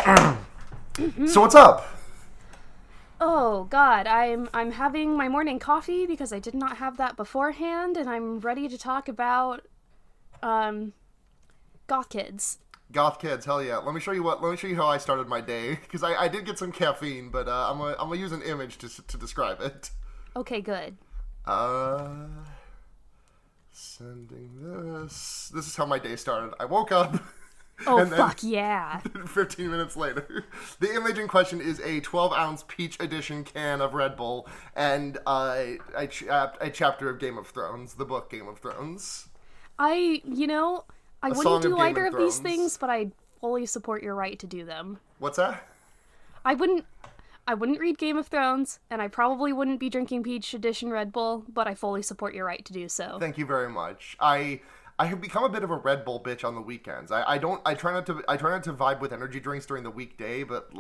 So what's up? Oh God, I'm having my morning coffee because I did not have that beforehand, and I'm ready to talk about goth kids. Goth kids, hell yeah. Let me show you how I started my day, because I did get some caffeine, but I'm gonna use an image to describe it. Okay, good. Sending this. This is how my day started. I woke up. Oh, and then, fuck yeah. 15 minutes later. The image in question is a 12-ounce peach edition can of Red Bull and a chapter of Game of Thrones, the book Game of Thrones. I wouldn't do either of these Thrones. things, but I fully support your right to do them. What's that? I wouldn't read Game of Thrones, and I probably wouldn't be drinking peach edition Red Bull, but I fully support your right to do so. Thank you very much. I have become a bit of a Red Bull bitch on the weekends. I try not to vibe with energy drinks during the weekday, but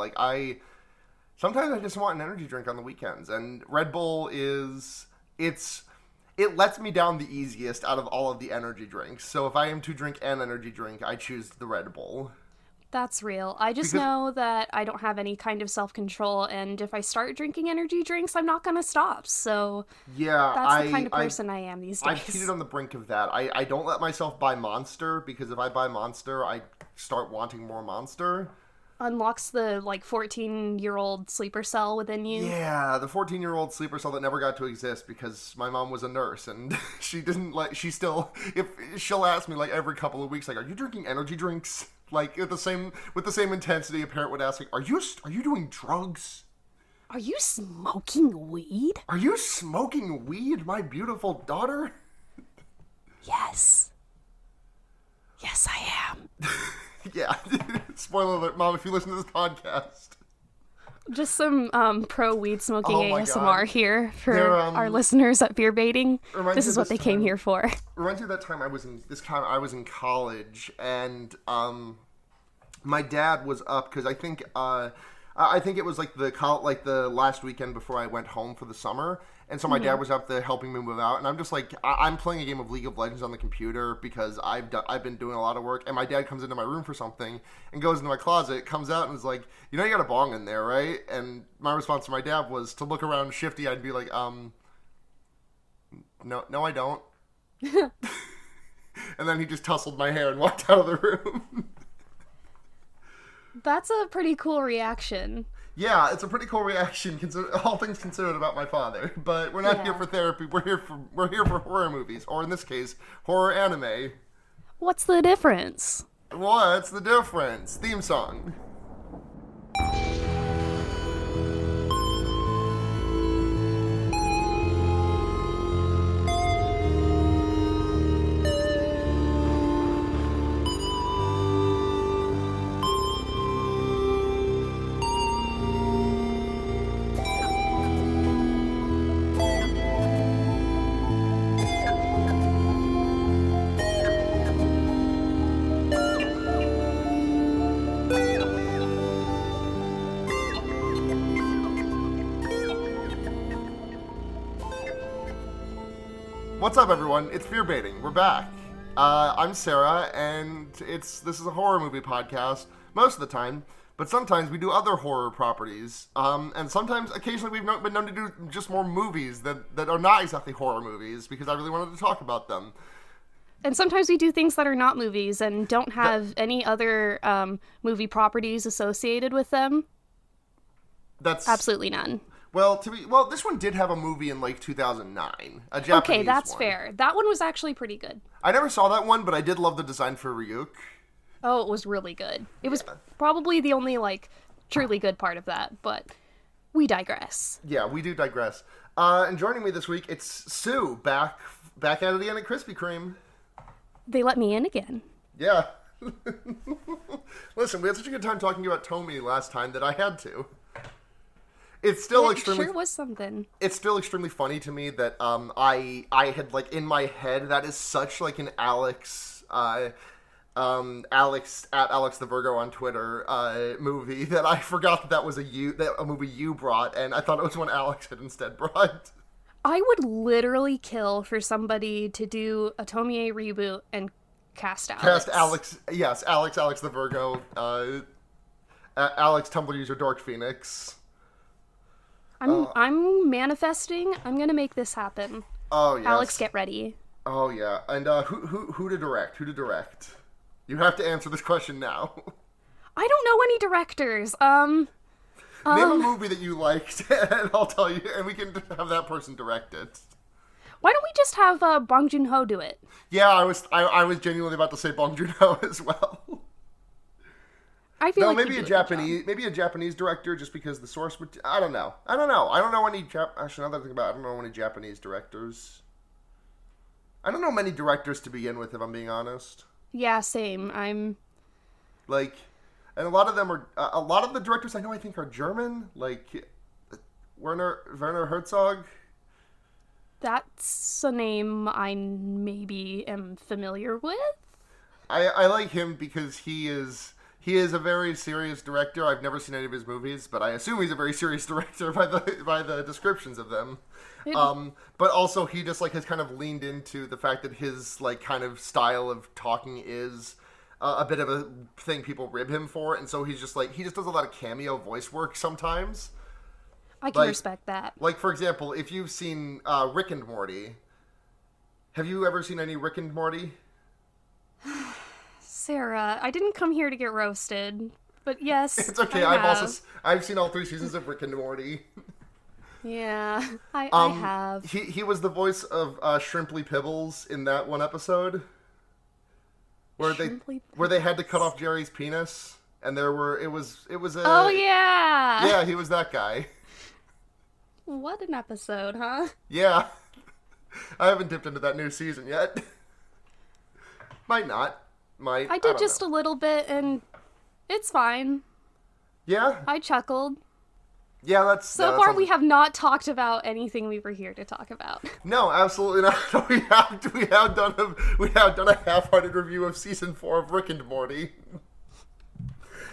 sometimes I just want an energy drink on the weekends, and Red Bull it lets me down the easiest out of all of the energy drinks. So if I am to drink an energy drink, I choose the Red Bull. That's real. I just know that I don't have any kind of self-control, and if I start drinking energy drinks, I'm not going to stop. So yeah, that's the kind of person I am these days. I've cheated on the brink of that. I don't let myself buy Monster, because if I buy Monster, I start wanting more Monster. Unlocks the 14-year-old sleeper cell within you. Yeah, the 14-year-old sleeper cell that never got to exist because my mom was a nurse, and if she'll ask me every couple of weeks, are you drinking energy drinks? With the same intensity, a parent would ask, are you doing drugs? Are you smoking weed? Are you smoking weed, my beautiful daughter? Yes. Yes, I am. Yeah. Spoiler alert, Mom, if you listen to this podcast. Just some pro-weed smoking ASMR God. here for our listeners at Beer Baiting. This is what they came here for. Reminds me of that time I was in college, and my dad was up because I think it was the last weekend before I went home for the summer, and so my dad was up there helping me move out, and I'm just I'm playing a game of League of Legends on the computer because I've been doing a lot of work, and my dad comes into my room for something and goes into my closet, comes out and is like, you got a bong in there, right? And my response to my dad was to look around shifty. I'd be like, no, I don't. And then he just tussled my hair and walked out of the room. That's a pretty cool reaction. Yeah, it's a pretty cool reaction, all things considered, about my father. But we're not here for therapy. We're here for horror movies, or in this case, horror anime. What's the difference? What's the difference? Theme song. What's up, everyone? It's Fear Baiting. We're back. I'm Sarah, and this is a horror movie podcast most of the time, but sometimes we do other horror properties, and occasionally we've been known to do just more movies that are not exactly horror movies, because I really wanted to talk about them. And sometimes we do things that are not movies and don't have any other movie properties associated with them. That's absolutely none. Well, this one did have a movie in 2009, a Japanese Okay, that's one. fair. That one was actually pretty good. I never saw that one, but I did love the design for Ryuk. Oh, it was really good. It was probably the only truly good part of that, but we digress. Yeah, we do digress. And joining me this week, it's Sue, back out of the end of Krispy Kreme. They let me in again. Yeah. Listen, we had such a good time talking about Tomy last time that I had to. It's still extremely. It sure was something. It's still extremely funny to me that I had in my head that is such an Alex Alex the Virgo on Twitter movie that I forgot that was a movie you brought, and I thought it was one Alex had instead brought. I would literally kill for somebody to do a Tomie reboot and cast Alex. Cast Alex, yes, Alex the Virgo. Alex Tumblr user Dork Phoenix. I'm manifesting. I'm gonna make this happen. Oh yes. Alex, get ready. Oh yeah. And who to direct? Who to direct? You have to answer this question now. I don't know any directors. Name a movie that you liked, and I'll tell you, and we can have that person direct it. Why don't we just have Bong Joon-ho do it? Yeah, I was genuinely about to say Bong Joon-ho as well. I feel like maybe a Japanese director, just because the source. I don't know. I don't know any Actually, now that I think about it, I don't know any Japanese directors. I don't know many directors to begin with, if I'm being honest. Yeah, same. I'm like, and a lot of them are. A lot of the directors I know, I think, are German. Like Werner Herzog. That's a name I maybe am familiar with. I like him because he is a very serious director. I've never seen any of his movies, but I assume he's a very serious director by the descriptions of them. But also he just like has kind of leaned into the fact that his like kind of style of talking is a bit of a thing people rib him for, and so he just does a lot of cameo voice work sometimes. I can respect that. Like, for example, if you've seen Rick and Morty, have you ever seen any Rick and Morty? Sarah, I didn't come here to get roasted, but yes, it's okay. I've seen all 3 seasons of Rick and Morty. Yeah, I have. He was the voice of Shrimply Pibbles in that one episode where they had to cut off Jerry's penis, and it was a oh yeah he was that guy. What an episode, huh? Yeah. I haven't dipped into that new season yet. Might not. Might. I did just a little bit, and it's fine. Yeah? I chuckled. Yeah, that's... So far, we have not talked about anything we were here to talk about. No, absolutely not. We have done a half-hearted review of season 4 of Rick and Morty.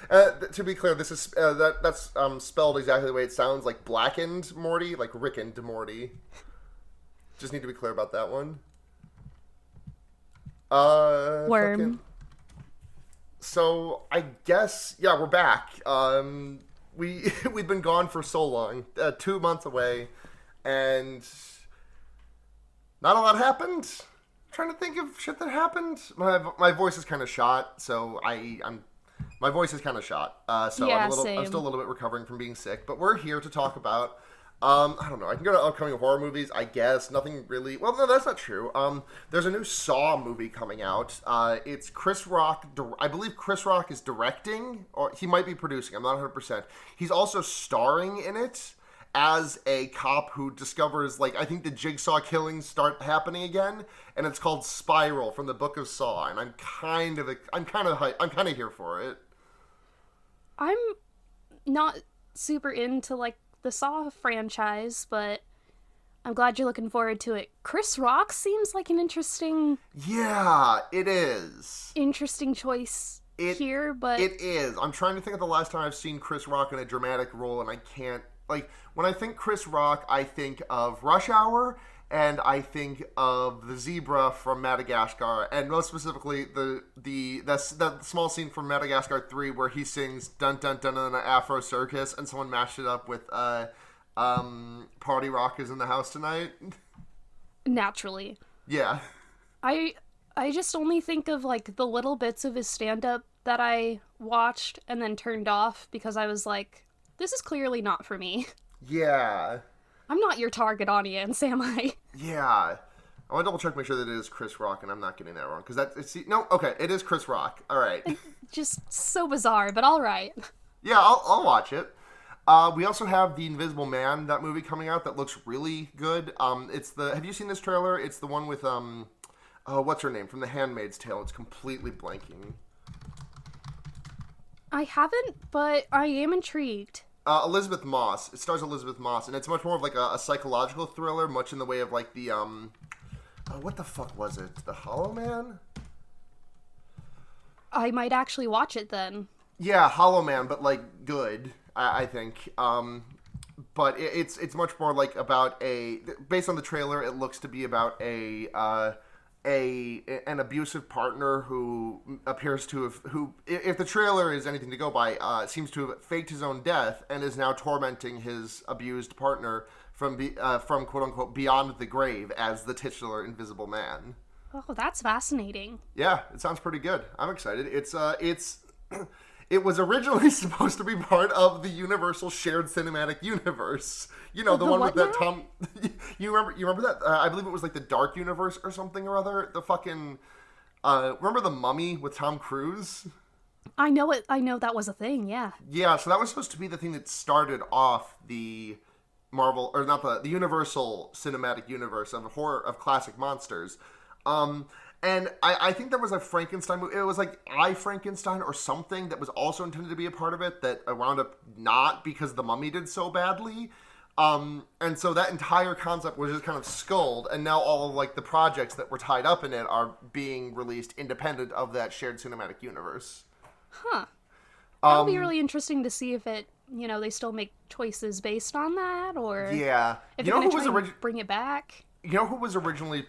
To be clear, this is that's spelled exactly the way it sounds, like blackened Morty, like Rick and Morty. Just need to be clear about that one. Worm. So I guess we're back. We've been gone for so long, 2 months away, and not a lot happened. I'm trying to think of shit that happened. My voice is kind of shot, so my voice is kind of shot, so yeah, I'm still a little bit recovering from being sick. But we're here to talk about, I don't know, I can go to upcoming horror movies, I guess. Nothing really, well, no, that's not true. There's a new Saw movie coming out. It's Chris Rock, I believe Chris Rock is directing, or he might be producing, I'm not 100%. He's also starring in it as a cop who discovers, like, I think the Jigsaw killings start happening again, and it's called Spiral from the Book of Saw, and I'm kind of here for it. I'm not super into, like, the Saw franchise, but I'm glad you're looking forward to it. Chris Rock seems like an interesting... Yeah, it is. Interesting choice here, but... It is. I'm trying to think of the last time I've seen Chris Rock in a dramatic role, and I can't... Like, when I think Chris Rock, I think of Rush Hour, and I think of the zebra from Madagascar, and most specifically that small scene from Madagascar 3 where he sings "Dun Dun Dun" in an Afro circus, and someone mashed it up with "Party Rock is in the house tonight." Naturally. Yeah. I just only think of like the little bits of his stand-up that I watched and then turned off because I was like, this is clearly not for me. Yeah. I'm not your target audience, am I? Yeah. I want to double check, make sure that it is Chris Rock, and I'm not getting that wrong. Okay, it is Chris Rock. All right. Just so bizarre, but all right. Yeah, I'll watch it. We also have The Invisible Man, that movie coming out that looks really good. Have you seen this trailer? It's the one with, what's her name? From The Handmaid's Tale. It's completely blanking. I haven't, but I am intrigued. Elizabeth Moss. It stars Elizabeth Moss, and it's much more of like a psychological thriller, much in the way of like the, what the fuck was it? The Hollow Man? I might actually watch it then. Yeah, Hollow Man, but like good, I think. But it's much more like about based on the trailer, it looks to be about a an abusive partner who appears to have, who, if the trailer is anything to go by, seems to have faked his own death and is now tormenting his abused partner from quote unquote beyond the grave as the titular Invisible Man. Oh, that's fascinating. Yeah, it sounds pretty good. I'm excited. It was originally supposed to be part of the Universal Shared Cinematic Universe. You know, the one with that Tom. You remember that? I believe it was like the Dark Universe or something or other. The fucking. Remember the Mummy with Tom Cruise? I know it. I know that was a thing. Yeah. Yeah. So that was supposed to be the thing that started off the Marvel, or not the Universal Cinematic Universe of classic monsters. And I think there was a Frankenstein movie. It was like I, Frankenstein or something that was also intended to be a part of it that wound up not because the Mummy did so badly. And so that entire concept was just kind of sculled, and now all of like the projects that were tied up in it are being released independent of that shared cinematic universe. Huh. That'll be really interesting to see if it, they still make choices based on that, or yeah, if they're going to try and bring it back. You know who was originally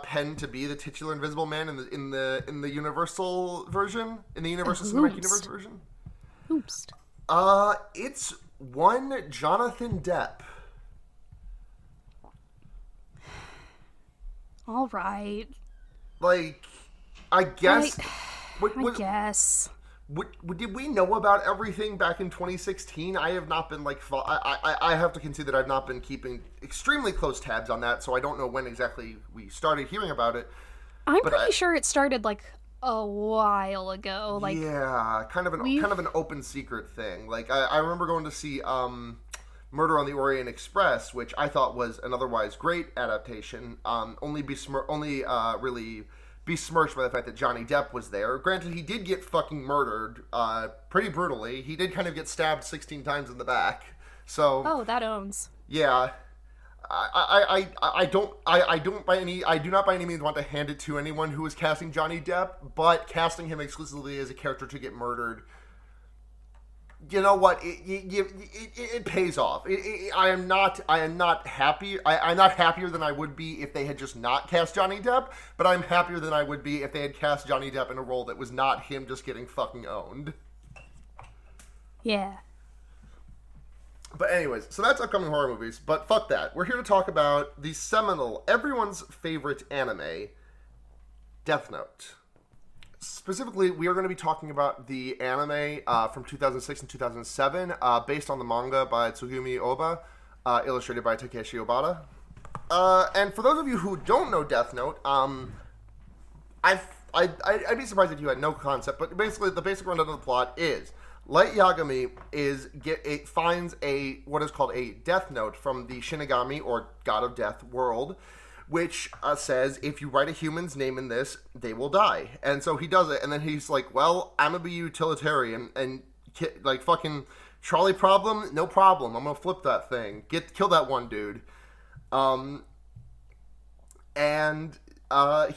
penned to be the titular Invisible Man in the Universal version, in the Universal Cinematic Universe version? Oops. It's one Jonathan Depp. All right. Like, I guess. I guess. Did we know about everything back in 2016? I have not been I have to concede that I've not been keeping extremely close tabs on that, so I don't know when exactly we started hearing about it. I'm pretty sure it started like a while ago. Like, yeah, kind of an open secret thing. Like I remember going to see Murder on the Orient Express, which I thought was an otherwise great adaptation. Only really besmirched by the fact that Johnny Depp was there. Granted, he did get fucking murdered pretty brutally. He did kind of get stabbed 16 times in the back. So that owns. Yeah. I do not by any means want to hand it to anyone who is casting Johnny Depp, but casting him exclusively as a character to get murdered, you know what? It pays off. I am not happy. I'm not happier than I would be if they had just not cast Johnny Depp, but I'm happier than I would be if they had cast Johnny Depp in a role that was not him just getting fucking owned. Yeah. But anyways, so that's upcoming horror movies, but fuck that. We're here to talk about the seminal, everyone's favorite anime, Death Note. Specifically, we are going to be talking about the anime from 2006 and 2007, based on the manga by Tsugumi Oba, illustrated by Takeshi Obata. And for those of you who don't know Death Note, I'd be surprised if you had no concept, but basically the basic rundown of the plot is Light Yagami finds what is called a Death Note from the Shinigami, or God of Death, world, which says if you write a human's name in this, they will die. And so he does it, and then he's like, well, I'm gonna be utilitarian, and like fucking trolley problem, no problem, I'm gonna flip that thing, kill that one dude. And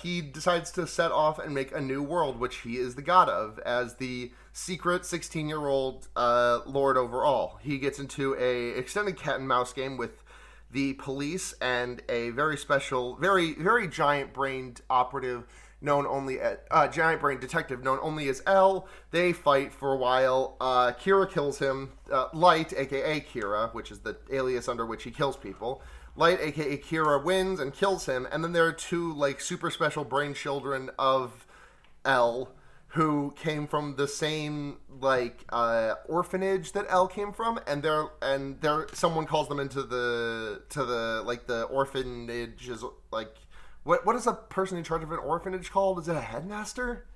he decides to set off and make a new world, which he is the god of, as the secret 16-year-old lord over all. He gets into a extended cat and mouse game with the police and a very special, very, very giant-brained operative known only as giant-brained detective known only as L. They fight for a while. Kira kills him. Light, aka Kira, which is the alias under which he kills people. Light, aka Kira, wins and kills him. And then there are two like super special brain children of L, who came from the same like orphanage that L came from, and they're someone calls them into the like the orphanage is like what is a person in charge of an orphanage called? Is it a headmaster?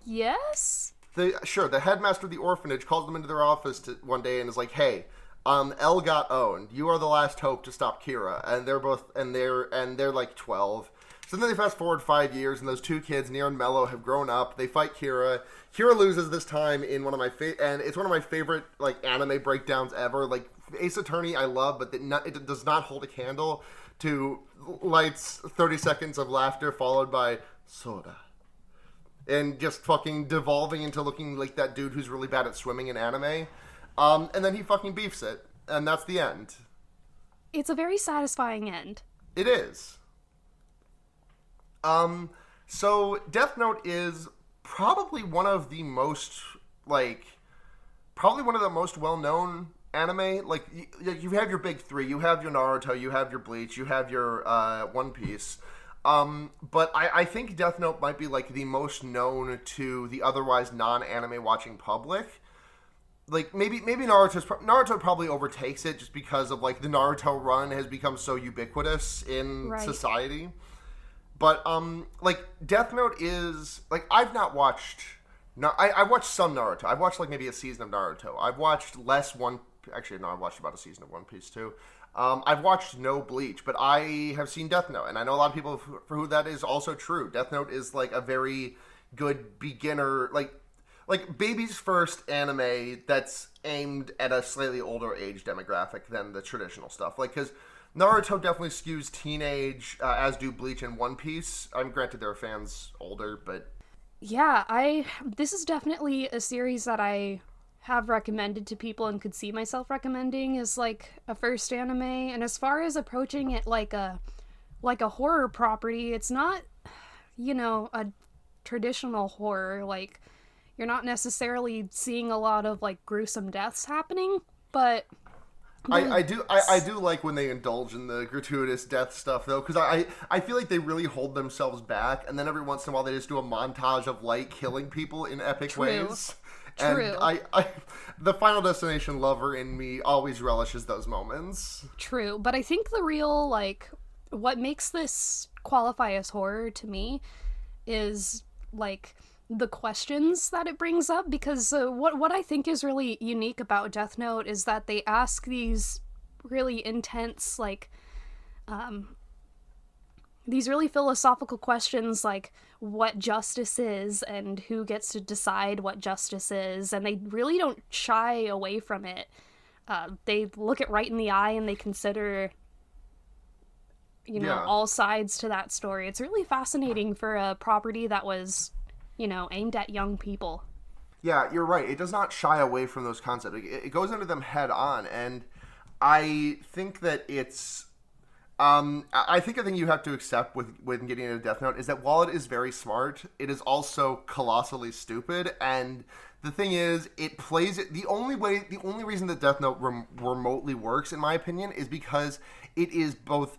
Yes. The headmaster of the orphanage calls them into their office one day and is like, hey, L got owned. You are the last hope to stop Kira. And they're like 12. So then they fast forward 5 years, and those two kids, Neo and Mello, have grown up. They fight Kira. Kira loses this time in one of my and it's one of my favorite like anime breakdowns ever. Like Ace Attorney, I love, but it does not hold a candle to Light's 30 seconds of laughter followed by soda, and just fucking devolving into looking like that dude who's really bad at swimming in anime. And then he fucking beefs it, and that's the end. It's a very satisfying end. It is. So Death Note is probably one of the most like probably one of the most well-known anime. Like you have your big three. You have your Naruto. You have your Bleach. You have your One Piece. But I think Death Note might be like the most known to the otherwise non-anime watching public. Like maybe Naruto probably overtakes it just because of like the Naruto run has become so ubiquitous in Right. society. But like Death Note is like I've not watched. No, I've watched some Naruto. I've watched like maybe a season of Naruto. I've watched less one. Actually, no, I've watched about a season of One Piece too. I've watched no Bleach, but I have seen Death Note, and I know a lot of people for who that is also true. Death Note is like a very good beginner, like baby's first anime that's aimed at a slightly older age demographic than the traditional stuff. Like because Naruto definitely skews teenage, as do Bleach and One Piece. I'm granted there are fans older, but Yeah, this is definitely a series that I have recommended to people and could see myself recommending as like a first anime. And as far as approaching it like a horror property, it's not, a traditional horror. Like you're not necessarily seeing a lot of like gruesome deaths happening, but I do like when they indulge in the gratuitous death stuff though, because I feel like they really hold themselves back, and then every once in a while they just do a montage of light killing people in epic True. ways. True. And the Final Destination lover in me always relishes those moments. True, but I think the real like what makes this qualify as horror to me is like the questions that it brings up, because what I think is really unique about Death Note is that they ask these really intense these really philosophical questions like what justice is and who gets to decide what justice is, and they really don't shy away from it. They look it right in the eye and they consider all sides to that story. It's really fascinating for a property that was aimed at young people. Yeah, you're right. It does not shy away from those concepts. It goes into them head on, and I think that it's. I think a thing you have to accept with getting into Death Note is that while it is very smart, it is also colossally stupid. And the thing is, it plays it. The only reason that Death Note remotely works, in my opinion, is because it is both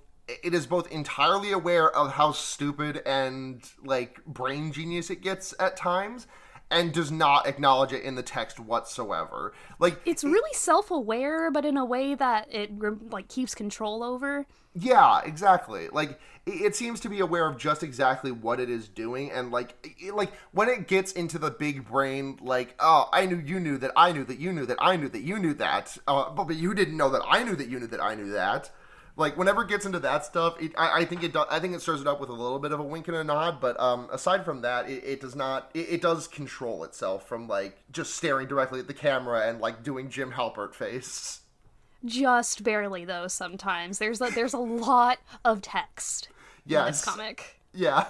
entirely aware of how stupid and like brain genius it gets at times, and does not acknowledge it in the text whatsoever. Like it's really self-aware, but in a way that it like keeps control over. Yeah, exactly. Like it seems to be aware of just exactly what it is doing, and like when it gets into the big brain, like, oh, I knew you knew that I knew that you knew that I knew that you knew that, but you didn't know that I knew that you knew that I knew that. Like whenever it gets into that stuff, I think it stirs it up with a little bit of a wink and a nod. But aside from that, it does not. It does control itself from like just staring directly at the camera and like doing Jim Halpert face. Just barely, though. Sometimes there's a lot of text in this comic. Yeah,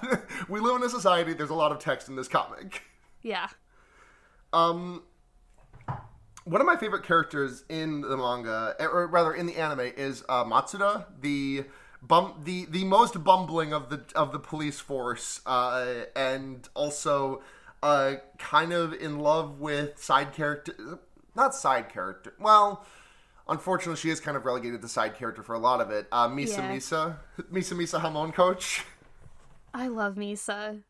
we live in a society. There's a lot of text in this comic. Yeah. One of my favorite characters in the manga, or rather in the anime, is Matsuda, the most bumbling of the police force, and also kind of in love with not side character. Well, unfortunately, she is kind of relegated to side character for a lot of it. Misa Hamon Coach. I love Misa.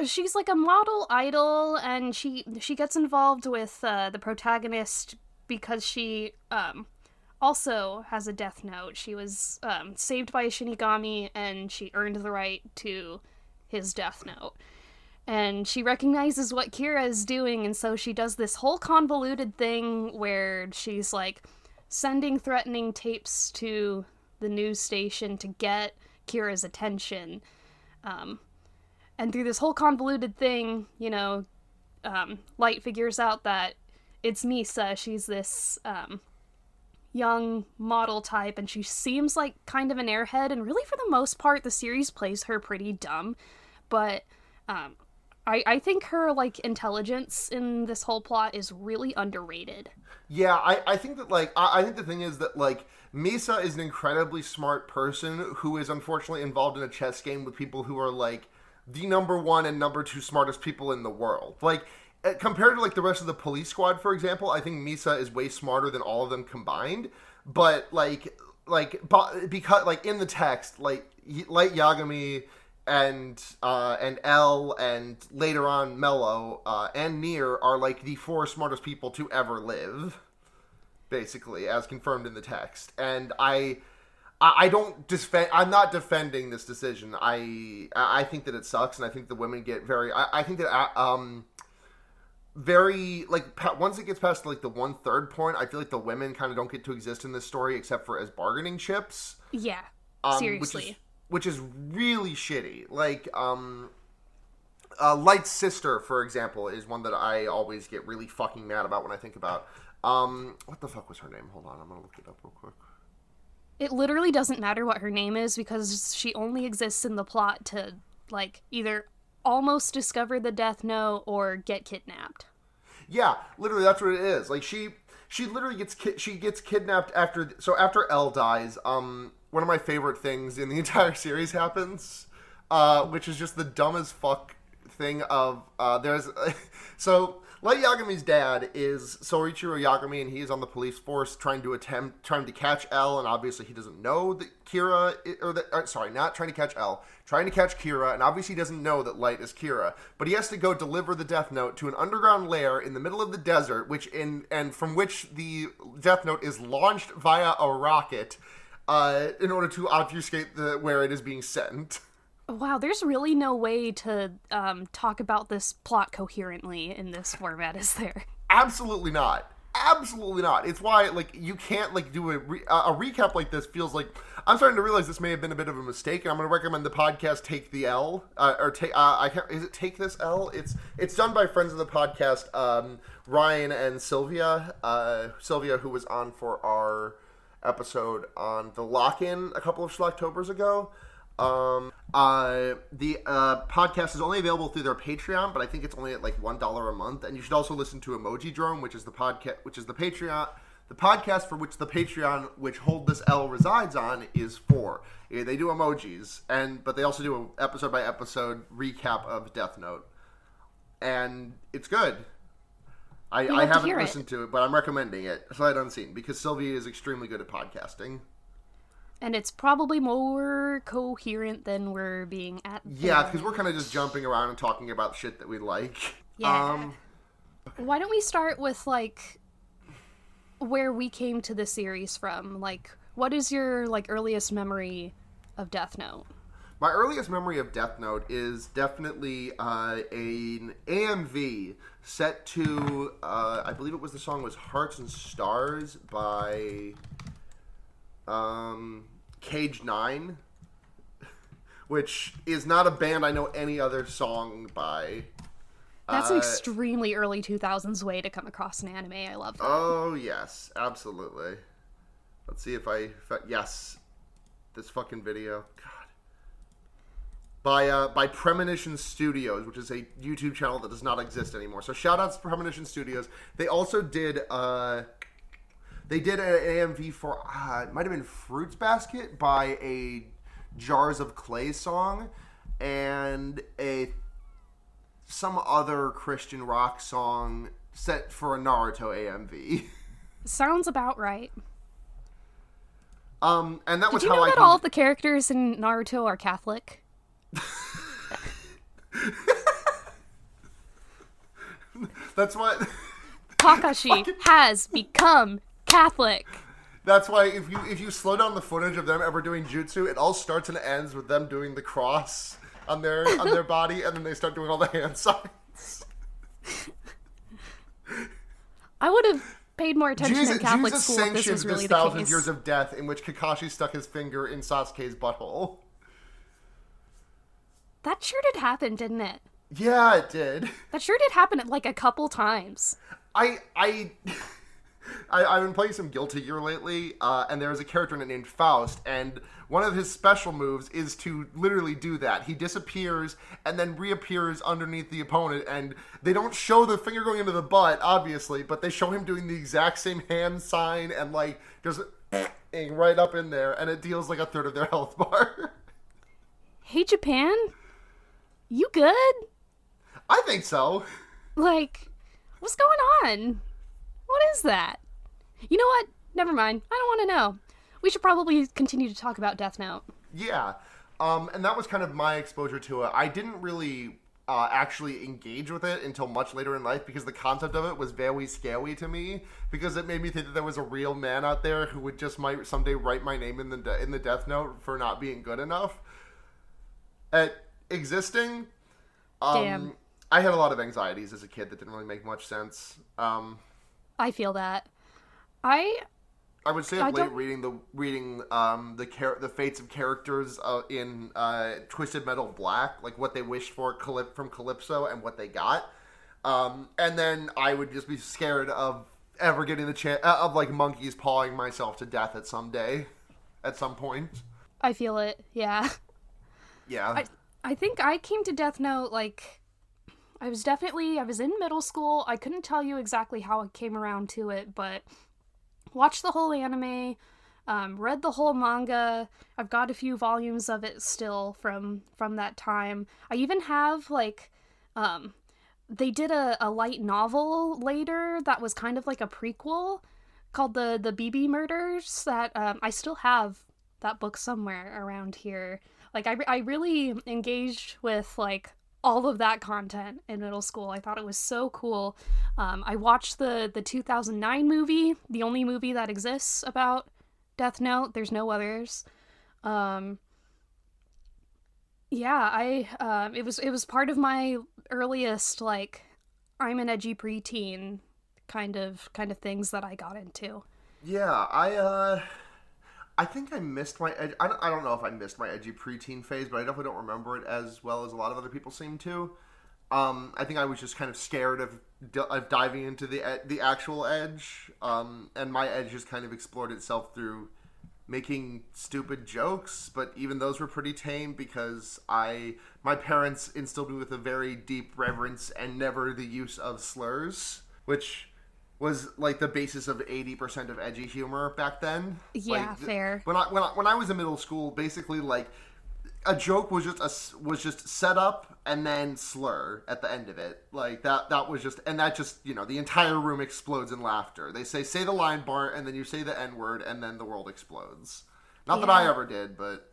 She's like a model idol, and she gets involved with the protagonist because she also has a death note. She was saved by a Shinigami, and she earned the right to his death note. And she recognizes what Kira is doing, and so she does this whole convoluted thing where she's like sending threatening tapes to the news station to get Kira's attention. And through this whole convoluted thing, Light figures out that it's Misa. She's this young model type, and she seems like kind of an airhead, and really for the most part the series plays her pretty dumb. But I think her like intelligence in this whole plot is really underrated. Yeah, I think that like I think the thing is that like Misa is an incredibly smart person who is unfortunately involved in a chess game with people who are like the number one and number two smartest people in the world. Like, compared to like the rest of the police squad, for example, I think Misa is way smarter than all of them combined. But because like in the text, like Light Yagami and L and later on Mello and Nier are like the four smartest people to ever live, basically, as confirmed in the text. And I don't defend. I'm not defending this decision. I think that it sucks, and I think the women get very. I think that very like once it gets past like the 1/3 point, I feel like the women kind of don't get to exist in this story except for as bargaining chips. Yeah, seriously, which is really shitty. Like Light's sister, for example, is one that I always get really fucking mad about when I think about. What the fuck was her name? Hold on, I'm gonna look it up real quick. It literally doesn't matter what her name is because she only exists in the plot to like either almost discover the Death Note or get kidnapped. Yeah, literally that's what it is. Like she literally gets kidnapped after Elle dies. One of my favorite things in the entire series happens, which is just the dumb as fuck thing of so Light Yagami's dad is Soichiro Yagami, and he is on the police force trying to catch Elle, and obviously he doesn't know that not trying to catch Elle, trying to catch Kira, and obviously he doesn't know that Light is Kira, but he has to go deliver the Death Note to an underground lair in the middle of the desert, from which the Death Note is launched via a rocket, in order to obfuscate where it is being sent. Wow, there's really no way to talk about this plot coherently in this format, is there? Absolutely not. Absolutely not. It's why, like, you can't, like, do a recap like this. Feels like I'm starting to realize this may have been a bit of a mistake, and I'm going to recommend the podcast Take the L, is it Take This L? It's done by friends of the podcast, Ryan and Sylvia. Sylvia, who was on for our episode on the Lock-In a couple of Schlocktober's ago. The podcast is only available through their Patreon, but I think it's only at like $1 a month. And you should also listen to Emoji Drone, which is the podcast for which the Patreon, which Hold This L resides on, is for. Yeah, they do emojis, but they also do an episode by episode recap of Death Note, and it's good. I haven't listened to it, but I'm recommending it sight unseen because Sylvia is extremely good at podcasting. And it's probably more coherent than we're being at. Yeah, because we're kind of just jumping around and talking about shit that we like. Yeah. Why don't we start with, like, where we came to the series from? Like, what is your, like, earliest memory of Death Note? My earliest memory of Death Note is definitely an AMV set to, I believe the song was Hearts and Stars by... Cage 9, which is not a band I know any other song by. That's an extremely early 2000s way to come across an anime. I love that. Oh, yes, absolutely. Let's see if yes, this fucking video. God. By Premonition Studios, which is a YouTube channel that does not exist anymore. So shout outs to Premonition Studios. They also did They did an AMV for, it might have been Fruits Basket by a Jars of Clay song and some other Christian rock song set for a Naruto AMV. Sounds about right. And that was how I... Did you know that all of the characters in Naruto are Catholic? That's what... Kakashi has become Catholic. That's why if you slow down the footage of them ever doing jutsu, it all starts and ends with them doing the cross on their body, and then they start doing all the hand signs. I would have paid more attention in Catholic Jesus school if this was really the case. 1,000 years of death in which Kakashi stuck his finger in Sasuke's butthole. That sure did happen, didn't it? Yeah, it did. That sure did happen like a couple times. I've been playing some Guilty Gear lately, and there is a character named Faust, and one of his special moves is to literally do that. He disappears and then reappears underneath the opponent, and they don't show the finger going into the butt, obviously, but they show him doing the exact same hand sign, and like, there's right up in there, and it deals like a third of their health bar. Hey, Japan? You good? I think so. Like, what's going on? What is that? You know what? Never mind. I don't want to know. We should probably continue to talk about Death Note. Yeah. And that was kind of my exposure to it. I didn't really actually engage with it until much later in life because the concept of it was very scary to me because it made me think that there was a real man out there who would just might someday write my name in the Death Note for not being good enough at existing. Damn. I had a lot of anxieties as a kid that didn't really make much sense. I feel that. I would stay up late reading the fates of characters in Twisted Metal Black, like what they wished for from Calypso and what they got, and then I would just be scared of ever getting the chance of like monkeys pawing myself to death at some point. I feel it. Yeah. Yeah. I think I came to Death Note like I was in middle school. I couldn't tell you exactly how I came around to it, but watched the whole anime, read the whole manga. I've got a few volumes of it still from that time. I even have like they did a light novel later that was kind of like a prequel called the BB Murders that I still have that book somewhere around here. Like I really engaged with like all of that content in middle school. I thought it was so cool. I watched the 2009 movie, the only movie that exists about Death Note. There's no others. Yeah, it was part of my earliest like I'm an edgy preteen kind of things that I got into. Yeah, I think I missed my edge. I don't know if I missed my edgy preteen phase, but I definitely don't remember it as well as a lot of other people seem to. I think I was just kind of scared of diving into the actual edge, and my edge just kind of explored itself through making stupid jokes, but even those were pretty tame because my parents instilled me with a very deep reverence and never the use of slurs, which was like the basis of 80% of edgy humor back then. Yeah, like, fair. When I was in middle school, basically like a joke was just set up and then slur at the end of it. Like that was just, and that just, the entire room explodes in laughter. They say the line bar and then you say the N word and then the world explodes. Not that I ever did, but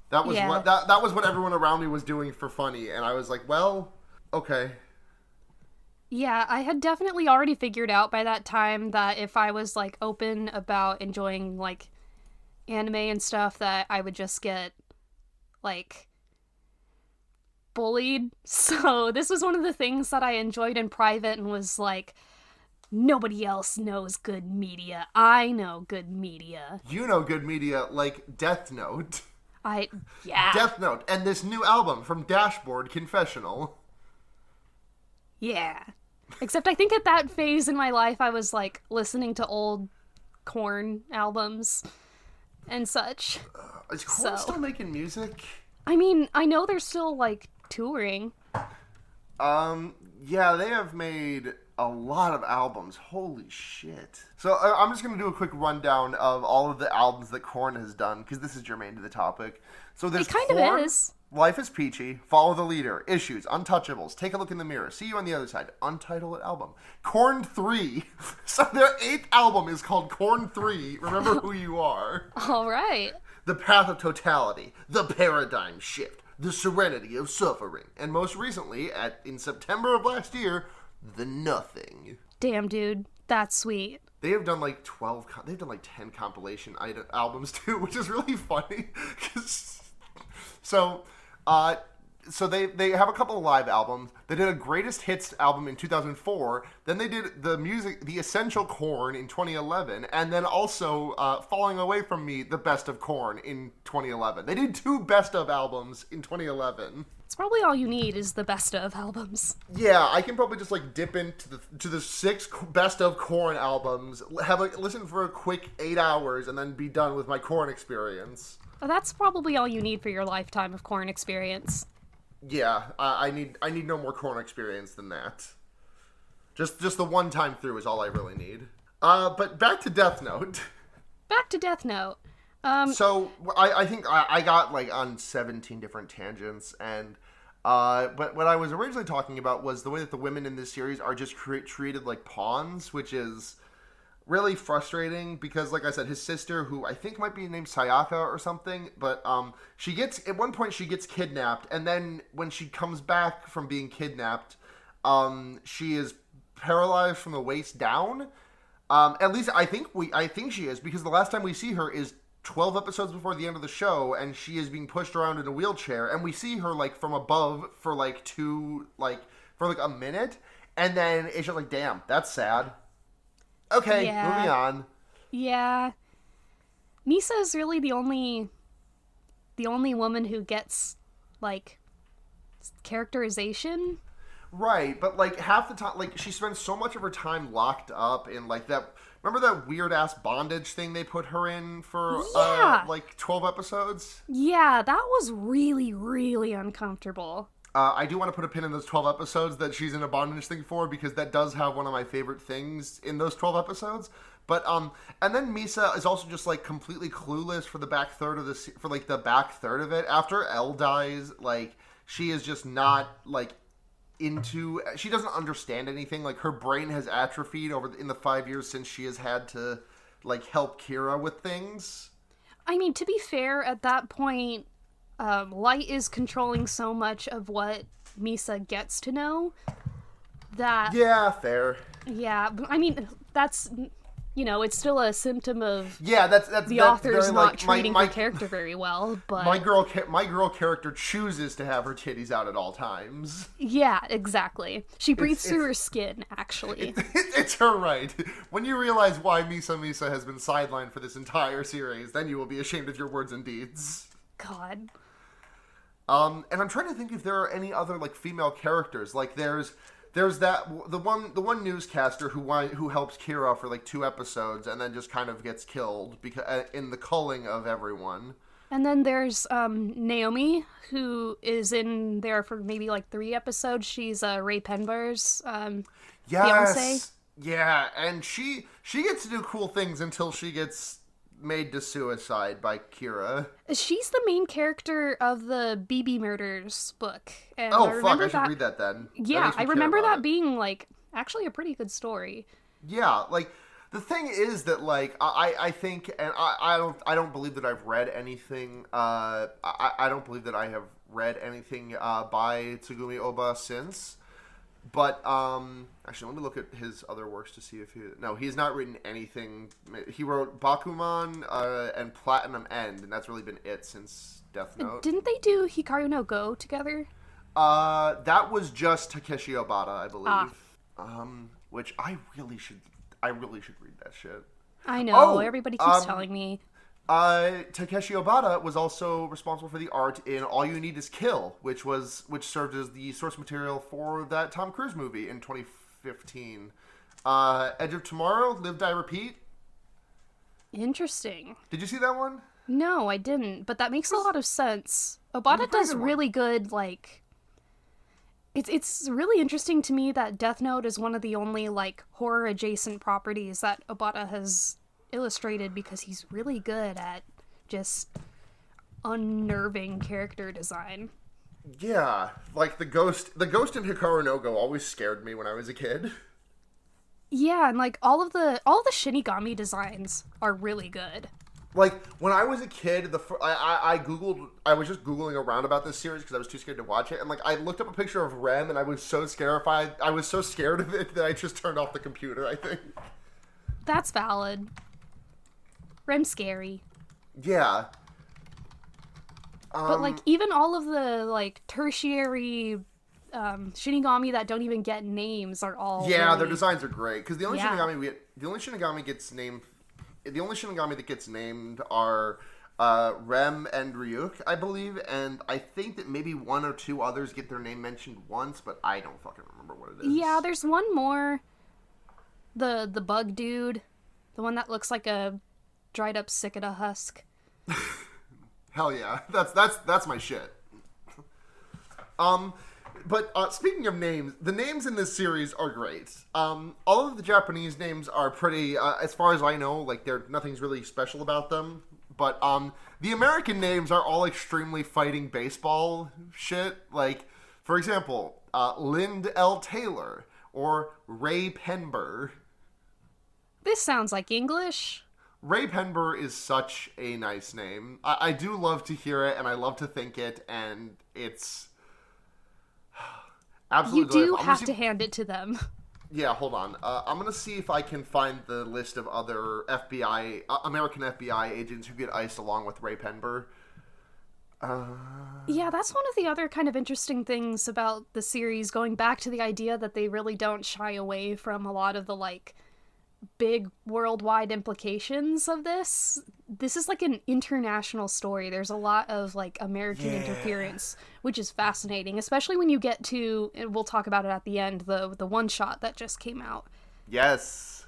that was that was what everyone around me was doing for funny, and I was like, well, okay. Yeah, I had definitely already figured out by that time that if I was, like, open about enjoying, like, anime and stuff, that I would just get, like, bullied. So this was one of the things that I enjoyed in private and was like, nobody else knows good media. I know good media. You know good media like Death Note. Yeah. Death Note, and this new album from Dashboard Confessional. Yeah. Except I think at that phase in my life, I was, like, listening to old Korn albums and such. Is Korn still making music? I mean, I know they're still, like, touring. Yeah, they have made a lot of albums. Holy shit. So I'm just going to do a quick rundown of all of the albums that Korn has done, because this is germane to the topic. So there's It kind Korn, of is. Life is Peachy, Follow the Leader, Issues, Untouchables, Take a Look in the Mirror, See You on the Other Side, Untitled Album. Korn 3. So their 8th album is called Korn 3, Remember Who You Are. All right. The Path of Totality, The Paradigm Shift, The Serenity of Suffering, and most recently, in September of last year, The Nothing. Damn, dude. That's sweet. They have done like 10 compilation albums too, which is really funny. So they have a couple of live albums. They did a greatest hits album in 2004. Then they did the Essential Korn in 2011, and then also Falling Away from Me, the Best of Korn in 2011. They did 2 best of albums in 2011. It's probably all you need is the best of albums. Yeah, I can probably just like dip into the 6 best of Korn albums, listen for a quick 8 hours, and then be done with my Korn experience. That's probably all you need for your lifetime of Korn experience. Yeah, I need no more Korn experience than that. Just the one time through is all I really need. But back to Death Note. back to Death Note. So I think I got like on 17 different tangents, and but what I was originally talking about was the way that the women in this series are just treated like pawns, which is really frustrating because, like I said, his sister, who I think might be named Sayaka or something, but she gets at one point she gets kidnapped, and then when she comes back from being kidnapped, she is paralyzed from the waist down. At least I think she is, because the last time we see her is 12 episodes before the end of the show, and she is being pushed around in a wheelchair, and we see her like from above for like a minute, and then it's just like, damn, that's sad. Okay, Yeah. moving on. Yeah. Misa is really the only woman who gets like characterization. Right, but like half the time, like she spends so much of her time locked up in like that. Remember that weird ass bondage thing they put her in for like 12 episodes? Yeah, that was really, really uncomfortable. I do want to put a pin in those 12 episodes that she's in a bondage thing for, because that does have one of my favorite things in those 12 episodes. But and then Misa is also just like completely clueless for the back third of this, for like the back third of it. After Elle dies, like she is just not like she doesn't understand anything. Like her brain has atrophied in the 5 years since she has had to like help Kira with things. I mean, to be fair, at that point, Light is controlling so much of what Misa gets to know that... Yeah, fair. Yeah, I mean, that's... You know, it's still a symptom of that's the author's very, not like, treating her character very well, but... My girl character chooses to have her titties out at all times. Yeah, exactly. She breathes through her skin, actually. It's her right. When you realize why Misa has been sidelined for this entire series, then you will be ashamed of your words and deeds. God. And I'm trying to think if there are any other like female characters. Like there's that the one newscaster who helps Kira for like 2 episodes and then just kind of gets killed because in the culling of everyone. And then there's Naomi, who is in there for maybe like 3 episodes. She's Ray Penbar's fiance. Yeah, and she gets to do cool things until she gets made to suicide by Kira. She's the main character of the BB Murders book. And I should read that then. Yeah, I remember that being like actually a pretty good story. Yeah, like the thing is that like I think, and I don't believe that I've read anything. I don't believe that I have read anything by Tsugumi Oba since. But actually, let me look at his other works to see if he's not written anything. He wrote Bakuman and Platinum End, and that's really been it since Death Note. Didn't they do Hikaru no Go together? That was just Takeshi Obata, I believe. Which I really should read that shit. I know, everybody keeps telling me. Takeshi Obata was also responsible for the art in All You Need Is Kill, which served as the source material for that Tom Cruise movie in 2015. Edge of Tomorrow, Live, Die, Repeat. Interesting. Did you see that one? No, I didn't, but that makes a lot of sense. Obata does really good, like... It's really interesting to me that Death Note is one of the only, like, horror-adjacent properties that Obata has illustrated, because he's really good at just unnerving character design. Yeah, like the ghost in Hikaru no Go always scared me when I was a kid. Yeah, and like all the Shinigami designs are really good. Like when I was a kid, I was just googling around about this series because I was too scared to watch it, and like I looked up a picture of Rem, and I was so scared of it that I just turned off the computer, I think. That's valid. Rem's scary. Yeah. But like even all of the like tertiary Shinigami that don't even get names are all their designs are great, because the only Shinigami that gets named are Rem and Ryuk, I believe, and I think that maybe 1 or 2 others get their name mentioned once, but I don't fucking remember what it is. Yeah, there's one more. The bug dude, the one that looks like a dried up cicada husk. Hell yeah, that's my shit. But speaking of names, the names in this series are great. All of the Japanese names are pretty, as far as I know, like nothing's really special about them. But the American names are all extremely fighting baseball shit. Like, for example, Lind L. Taylor or Ray Penber. This sounds like English. Ray Penber is such a nice name. I do love to hear it, and I love to think it, and it's absolutely. You do have to hand it to them. Yeah, hold on. I'm gonna see if I can find the list of other FBI, American FBI agents who get iced along with Ray Penber. Yeah, that's one of the other kind of interesting things about the series, going back to the idea that they really don't shy away from a lot of the, like, big worldwide implications of this. This is like an international story. There's a lot of like American interference, which is fascinating, especially when you get to, and we'll talk about it at the end, the one shot that just came out. Yes.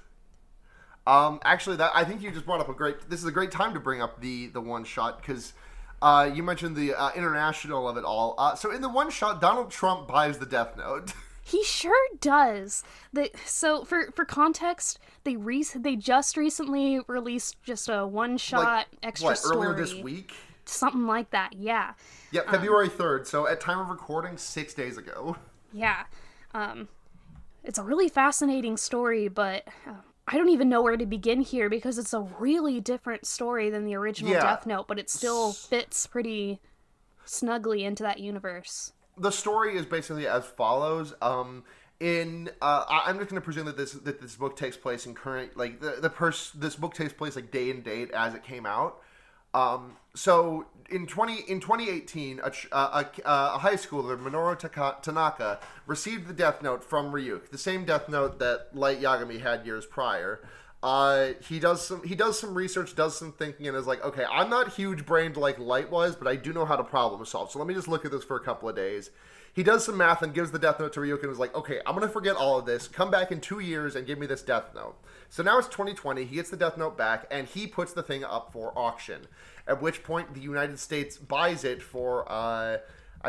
Actually, that I think you just brought up this is a great time to bring up the one shot, because you mentioned the international of it all. So in the one shot, Donald Trump buys the Death Note. He sure does. So for context, they just recently released just a one-shot extra story. Earlier this week? Something like that, yeah. Yeah, February 3rd, so at time of recording, 6 days ago. Yeah. It's a really fascinating story, but I don't even know where to begin here, because it's a really different story than the original Death Note, but it still fits pretty snugly into that universe. The story is basically as follows. I'm just going to presume that this book takes place in current, like this book takes place like day and date as it came out. So in 2018, a high schooler, Minoru Tanaka, received the Death Note from Ryuk, the same Death Note that Light Yagami had years prior. He does some research, does some thinking, and is like, okay, I'm not huge-brained like Light was, but I do know how to problem solve, so let me just look at this for a couple of days. He does some math and gives the Death Note to Ryuk and is like, okay, I'm going to forget all of this, come back in 2 years and give me this Death Note. So now it's 2020, he gets the Death Note back, and he puts the thing up for auction, at which point the United States buys it for, I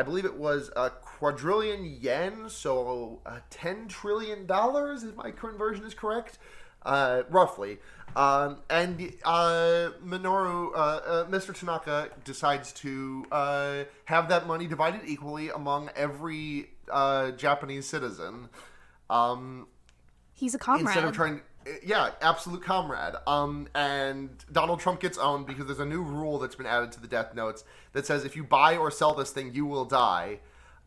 believe it was a quadrillion yen, so $10 trillion, if my conversion is correct. Roughly. And Minoru, Mr. Tanaka decides to have that money divided equally among every Japanese citizen. He's a comrade. Instead of trying... Yeah, absolute comrade. And Donald Trump gets owned because there's a new rule that's been added to the Death Notes that says if you buy or sell this thing, you will die.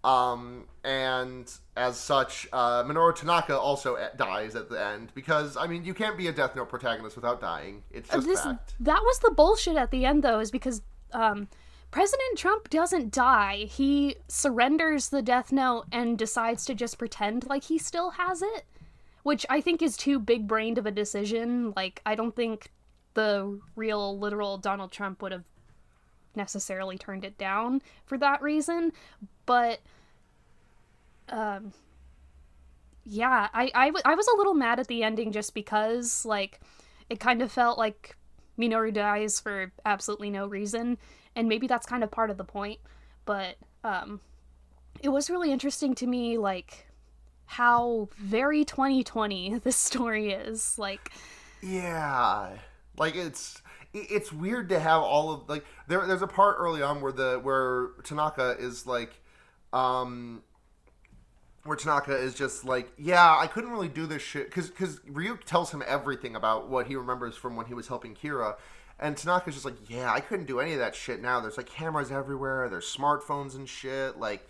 And as such, Minoru Tanaka also dies at the end because, I mean, you can't be a Death Note protagonist without dying. It's just fact. That was the bullshit at the end, though, is because President Trump doesn't die. He surrenders the Death Note and decides to just pretend like he still has it, which I think is too big-brained of a decision. Like, I don't think the real, literal Donald Trump would have necessarily turned it down for that reason, but yeah, I was a little mad at the ending just because, like, it kind of felt like Minoru dies for absolutely no reason, and maybe that's kind of part of the point, but it was really interesting to me, like, how very 2020 this story is, like... Yeah, like, it's weird to have all of, like, there's a part early on where Tanaka is, like, where Tanaka is just like, yeah, I couldn't really do this shit, because Ryuk tells him everything about what he remembers from when he was helping Kira, and Tanaka's just like, yeah, I couldn't do any of that shit now. There's, like, cameras everywhere, there's smartphones and shit, like,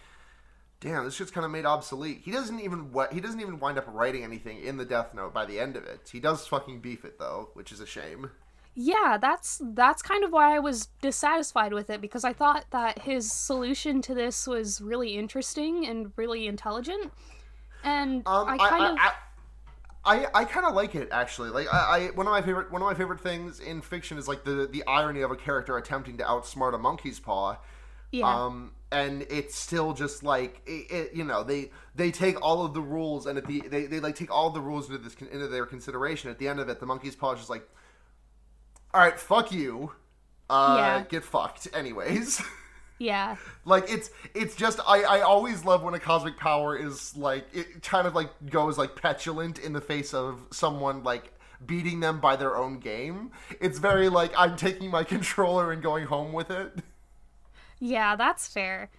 damn, this shit's kind of made obsolete. He doesn't even wind up writing anything in the Death Note by the end of it. He does fucking beef it, though, which is a shame. Yeah, that's kind of why I was dissatisfied with it, because I thought that his solution to this was really interesting and really intelligent, and I kind of like it, actually. Like, one of my favorite things in fiction is, like, the irony of a character attempting to outsmart a monkey's paw. Yeah. And it's still just like you know, they take all of the rules and they like take all of the rules into their consideration. At the end of it, the monkey's paw is just like, all right, fuck you. Get fucked anyways. Yeah. Like, it's just, I always love when a cosmic power is, like, it kind of, like, goes, like, petulant in the face of someone, like, beating them by their own game. It's very, like, I'm taking my controller and going home with it. Yeah, that's fair.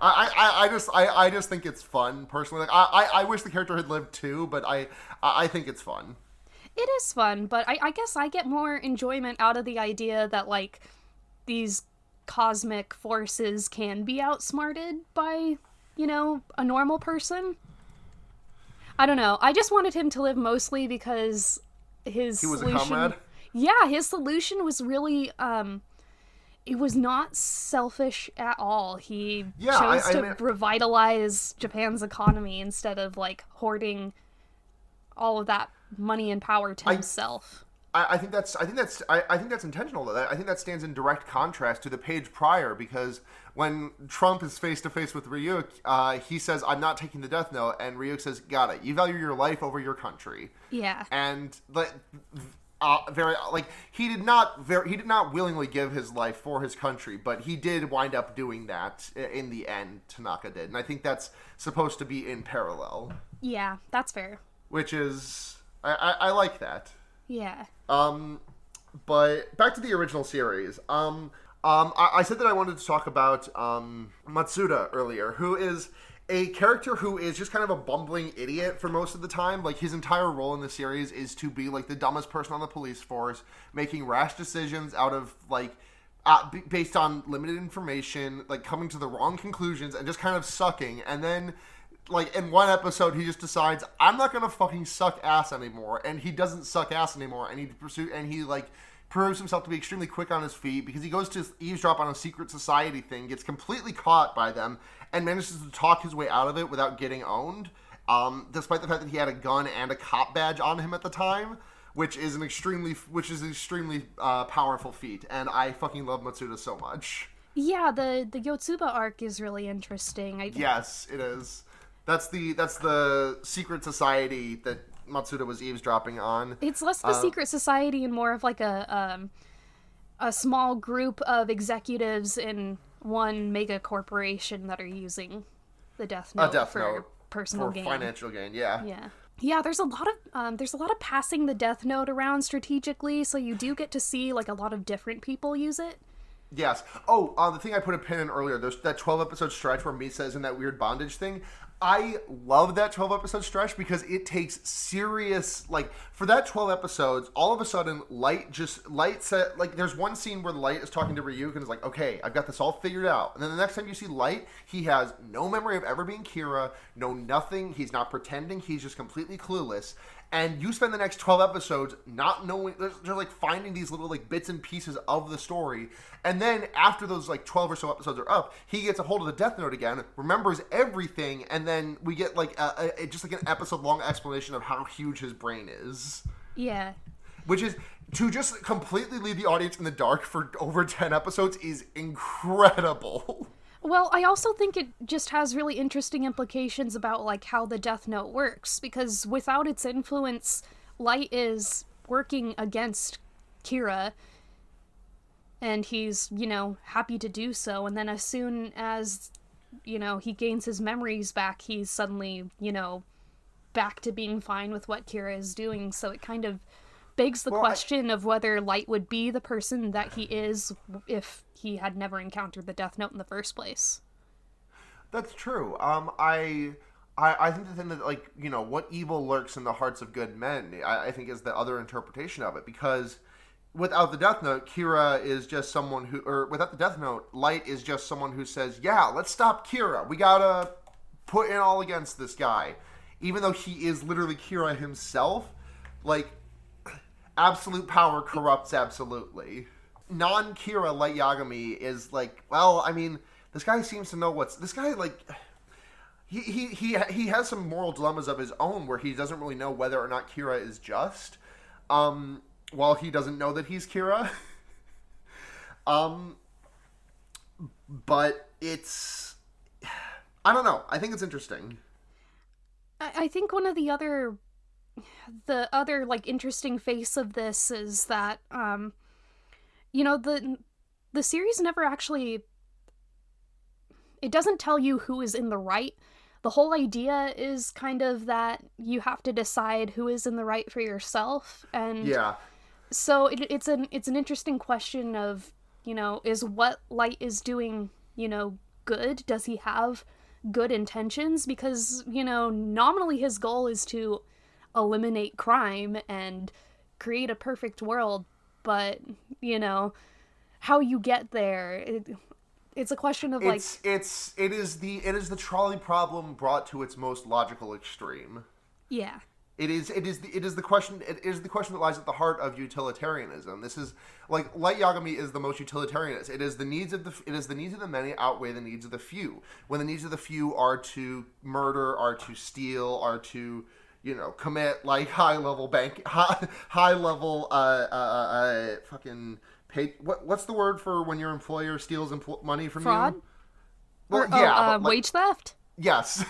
I just think it's fun, personally. Like, I wish the character had lived, too, but I think it's fun. It is fun, but I guess I get more enjoyment out of the idea that, like, these cosmic forces can be outsmarted by, a normal person. I don't know. I just wanted him to live mostly because his He was solution... a comrade? Yeah, his solution was really, it was not selfish at all. He chose to revitalize Japan's economy instead of, like, hoarding all of that money and power to himself. I think that's intentional though. I think that stands in direct contrast to the page prior, because when Trump is face to face with Ryuk, he says, "I'm not taking the death note," and Ryuk says, "Got it. You value your life over your country." Yeah. And he did not willingly give his life for his country, but he did wind up doing that in the end. Tanaka did, and I think that's supposed to be in parallel. Yeah, that's fair. Which is I like that. Yeah. But back to the original series. I said that I wanted to talk about Matsuda earlier, who is a character who is just kind of a bumbling idiot for most of the time. Like, his entire role in the series is to be, like, the dumbest person on the police force, making rash decisions out of, like, based on limited information, like, coming to the wrong conclusions, and just kind of sucking. And then, like, in one episode, he just decides, I'm not gonna fucking suck ass anymore, and he doesn't suck ass anymore, and he proves himself to be extremely quick on his feet, because he goes to eavesdrop on a secret society thing, gets completely caught by them, and manages to talk his way out of it without getting owned, despite the fact that he had a gun and a cop badge on him at the time, which is an extremely powerful feat, and I fucking love Matsuda so much. Yeah, the Yotsuba arc is really interesting. Yes, it is. That's the secret society that Matsuda was eavesdropping on. It's less the secret society and more of like a small group of executives in one mega corporation that are using the Death Note for personal gain, financial gain. Yeah. Yeah. There's a lot of passing the Death Note around strategically, so you do get to see like a lot of different people use it. Yes. Oh, the thing I put a pin in earlier, there's that 12-episode stretch where Misa is in that weird bondage thing. I love that 12-episode stretch because it takes serious, like, for that 12 episodes, all of a sudden, Light said, like, there's one scene where Light is talking to Ryuk and is like, okay, I've got this all figured out. And then the next time you see Light, he has no memory of ever being Kira, no nothing, he's not pretending, he's just completely clueless. And you spend the next 12 episodes not knowing, they're like finding these little like bits and pieces of the story. And then after those like 12 or so episodes are up, he gets a hold of the Death Note again, remembers everything, and then we get like just like an episode long explanation of how huge his brain is. Yeah. Which is, to just completely leave the audience in the dark for over 10 episodes is incredible. Well, I also think it just has really interesting implications about, like, how the Death Note works, because without its influence, Light is working against Kira, and he's, happy to do so, and then as soon as, he gains his memories back, he's suddenly, back to being fine with what Kira is doing, so it kind of begs the question of whether Light would be the person that he is if he had never encountered the Death Note in the first place. That's true. I think the thing that, like, what evil lurks in the hearts of good men, I think is the other interpretation of it, because without the Death Note, Kira is just someone without the Death Note, Light is just someone who says, yeah, let's stop Kira. We gotta put in all against this guy. Even though he is literally Kira himself, like, absolute power corrupts absolutely. Non-Kira Light Yagami is like, well, I mean, this guy seems to know this guy, like, he has some moral dilemmas of his own where he doesn't really know whether or not Kira is just, while he doesn't know that he's Kira. But it's, I don't know. I think it's interesting. I think one of the other like interesting face of this is that the series never actually it doesn't tell you who is in the right. The whole idea is kind of that you have to decide who is in the right for yourself, and Yeah. so it's an interesting question of, is what Light is doing, good? Does he have good intentions? Because, nominally his goal is to eliminate crime and create a perfect world, but, how you get there, it's a question of It is the trolley problem brought to its most logical extreme. yeah. It is the question that lies at the heart of utilitarianism. This is like Light Yagami is the most utilitarianist. It is the needs of the many outweigh the needs of the few. When the needs of the few are to murder, are to steal, are to commit like high level fucking pay. What's the word for when your employer steals money from Fraud? you? Well, Wage theft? Yes,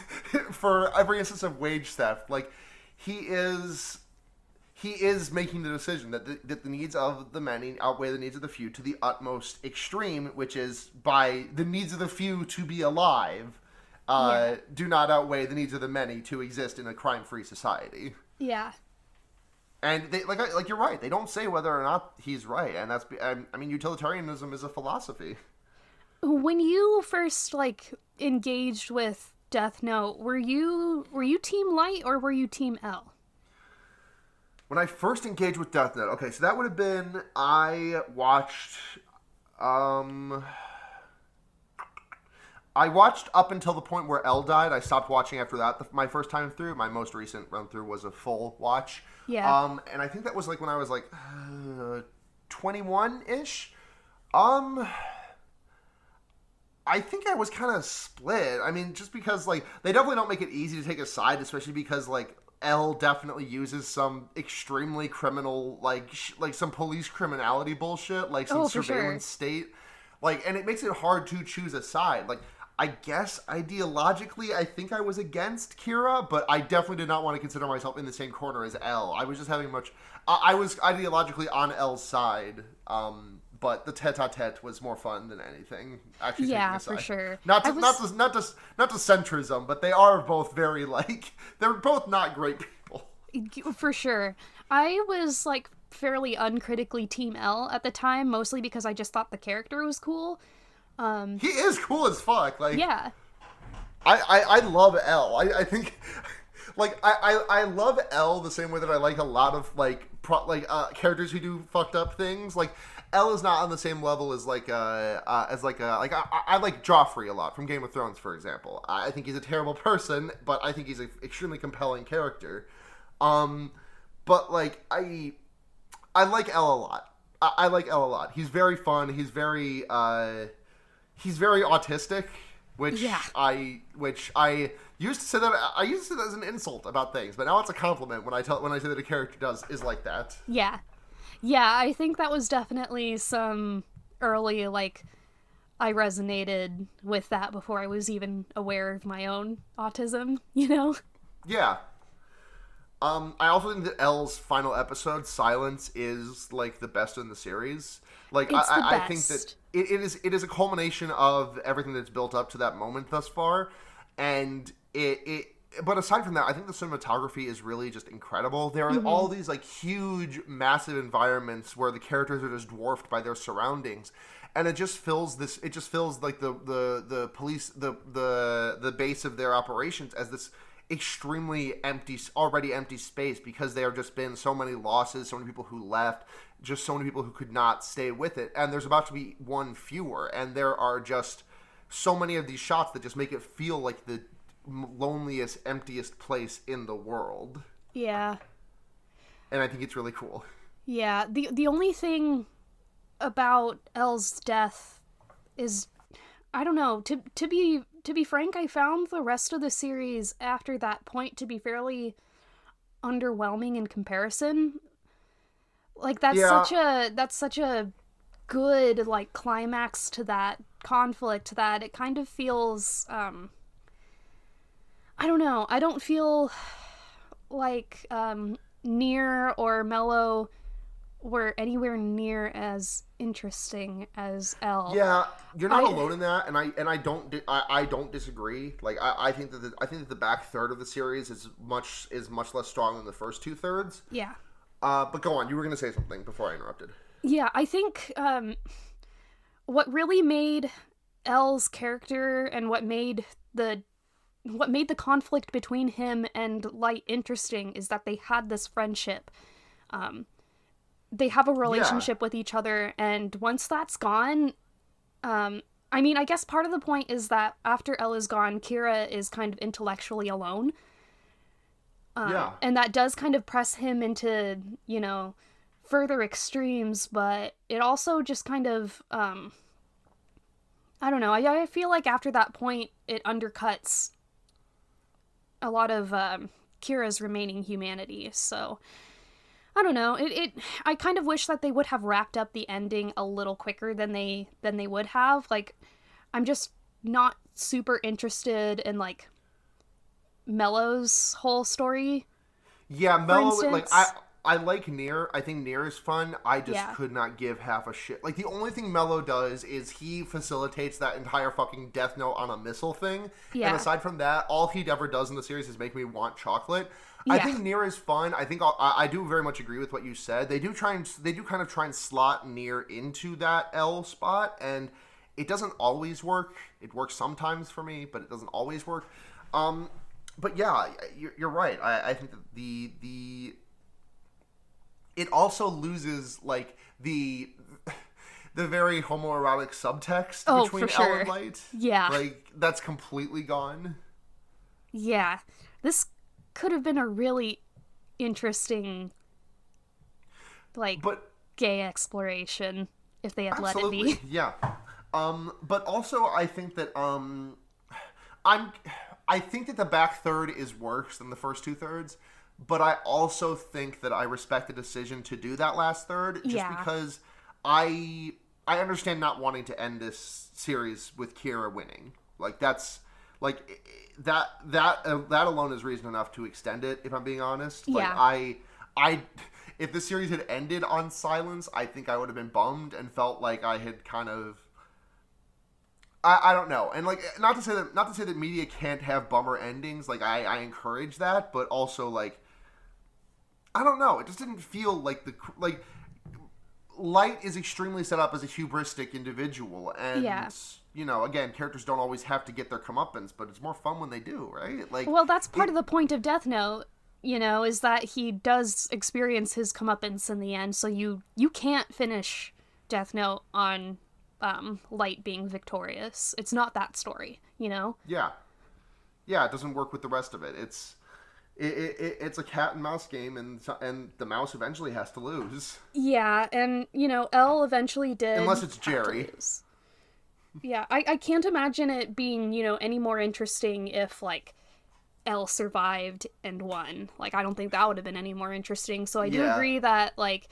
for every instance of wage theft, like he is making the decision that the needs of the many outweigh the needs of the few to the utmost extreme, which is by the needs of the few to be alive do not outweigh the needs of the many to exist in a crime-free society. Yeah. And they like you're right. They don't say whether or not he's right, and that's utilitarianism is a philosophy. When you first engaged with Death Note, were you Team Light or were you Team L? When I first engaged with Death Note, okay, so that would have been I watched up until the point where L died. I stopped watching after that. My first time through, my most recent run through was a full watch. Yeah. And I think that was when I was 21-ish. I think I was kind of split. I mean, just because they definitely don't make it easy to take a side, especially because L definitely uses some extremely criminal some police criminality bullshit, some surveillance state, and it makes it hard to choose a side. I guess ideologically, I think I was against Kira, but I definitely did not want to consider myself in the same corner as L. I was just having I was ideologically on L's side, but the tete-a-tete was more fun than anything. Actually, yeah, for sure. Not to centrism, but they are both very they're both not great people. For sure. I was fairly uncritically Team L at the time, mostly because I just thought the character was cool. He is cool as fuck. Yeah. I love L. I think I love L the same way that I like a lot of characters who do fucked up things. L is not on the same level as I like Joffrey a lot from Game of Thrones, for example. I think he's a terrible person, but I think he's an extremely compelling character. But I like L a lot. I like L a lot. He's very fun. He's very autistic, which I used to say that as an insult about things, but now it's a compliment when I say that a character is like that. Yeah. Yeah, I think that was definitely some early, I resonated with that before I was even aware of my own autism, Yeah. I also think that L's final episode, Silence, is, the best in the series. I think that it is a culmination of everything that's built up to that moment thus far, and but aside from that, I think the cinematography is really just incredible. There are all these huge, massive environments where the characters are just dwarfed by their surroundings, and it just fills the police the base of their operations as this extremely already empty space, because there have just been so many losses, so many people who left, just so many people who could not stay with it, and there's about to be one fewer, and there are just so many of these shots that just make it feel like the loneliest, emptiest place in the world. Yeah. And I think it's really cool. Yeah. The only thing about Elle's death is, I don't know, to be frank, I found the rest of the series after that point to be fairly underwhelming in comparison. That's such a good climax to that conflict that it kind of feels I don't know. I don't feel like Nier or Mello were anywhere near as interesting as Elle. Yeah, you're not alone in that, and I don't disagree. Like I think that the back third of the series is much less strong than the first two thirds. Yeah. But go on. You were going to say something before I interrupted. Yeah, I think what really made Elle's character and what made the conflict between him and Light interesting is that they had this friendship. They have a relationship with each other, and once that's gone, I mean, I guess part of the point is that after Elle is gone, Kira is kind of intellectually alone. And that does kind of press him into, you know, further extremes, but it also just kind of, I don't know, I feel like after that point, it undercuts a lot of Kira's remaining humanity, so I don't know. I kind of wish that they would have wrapped up the ending a little quicker than they would have. Like, I'm just not super interested in like Mello's whole story. Yeah, Mello, like I like Nier. I think Nier is fun. I just could not give half a shit. Like, the only thing Mello does is he facilitates that entire fucking Death Note on a missile thing. Yeah. And aside from that, all he ever does in the series is make me want chocolate. Yeah. I think Nier is fun. I think I do very much agree with what you said. They do kind of try and slot Nier into that L spot, and it doesn't always work. It works sometimes for me, but it doesn't always work. But yeah, you're right. I think that it also loses like the very homoerotic subtext between Elle and Light. Yeah, like that's completely gone. Yeah, this could have been a really interesting, like, gay exploration if they had let it be. Yeah. But also I think that I think that the back third is worse than the first two thirds, but I also think that I respect the decision to do that last third just because I understand not wanting to end this series with Kira winning. Like, that's like that alone is reason enough to extend it, if I'm being honest. Like, I if the series had ended on silence, I think I would have been bummed and felt like I had kind of I don't know. And like, not to say that media can't have bummer endings. Like, I encourage that, but also, like, I don't know. It just didn't feel like Light is extremely set up as a hubristic individual, and you know, again, characters don't always have to get their comeuppance, but it's more fun when they do, right? Like, well, that's part of the point of Death Note, you know, is that he does experience his comeuppance in the end. So you can't finish Death Note on Light being victorious. It's not that story, you know? Yeah, it doesn't work with the rest of it. It's a cat and mouse game, and the mouse eventually has to lose. Yeah, and you know, Elle eventually did, unless it's Jerry. Yeah, I can't imagine it being, you know, any more interesting if like Elle survived and won. Like, I don't think that would have been any more interesting. So I do agree that like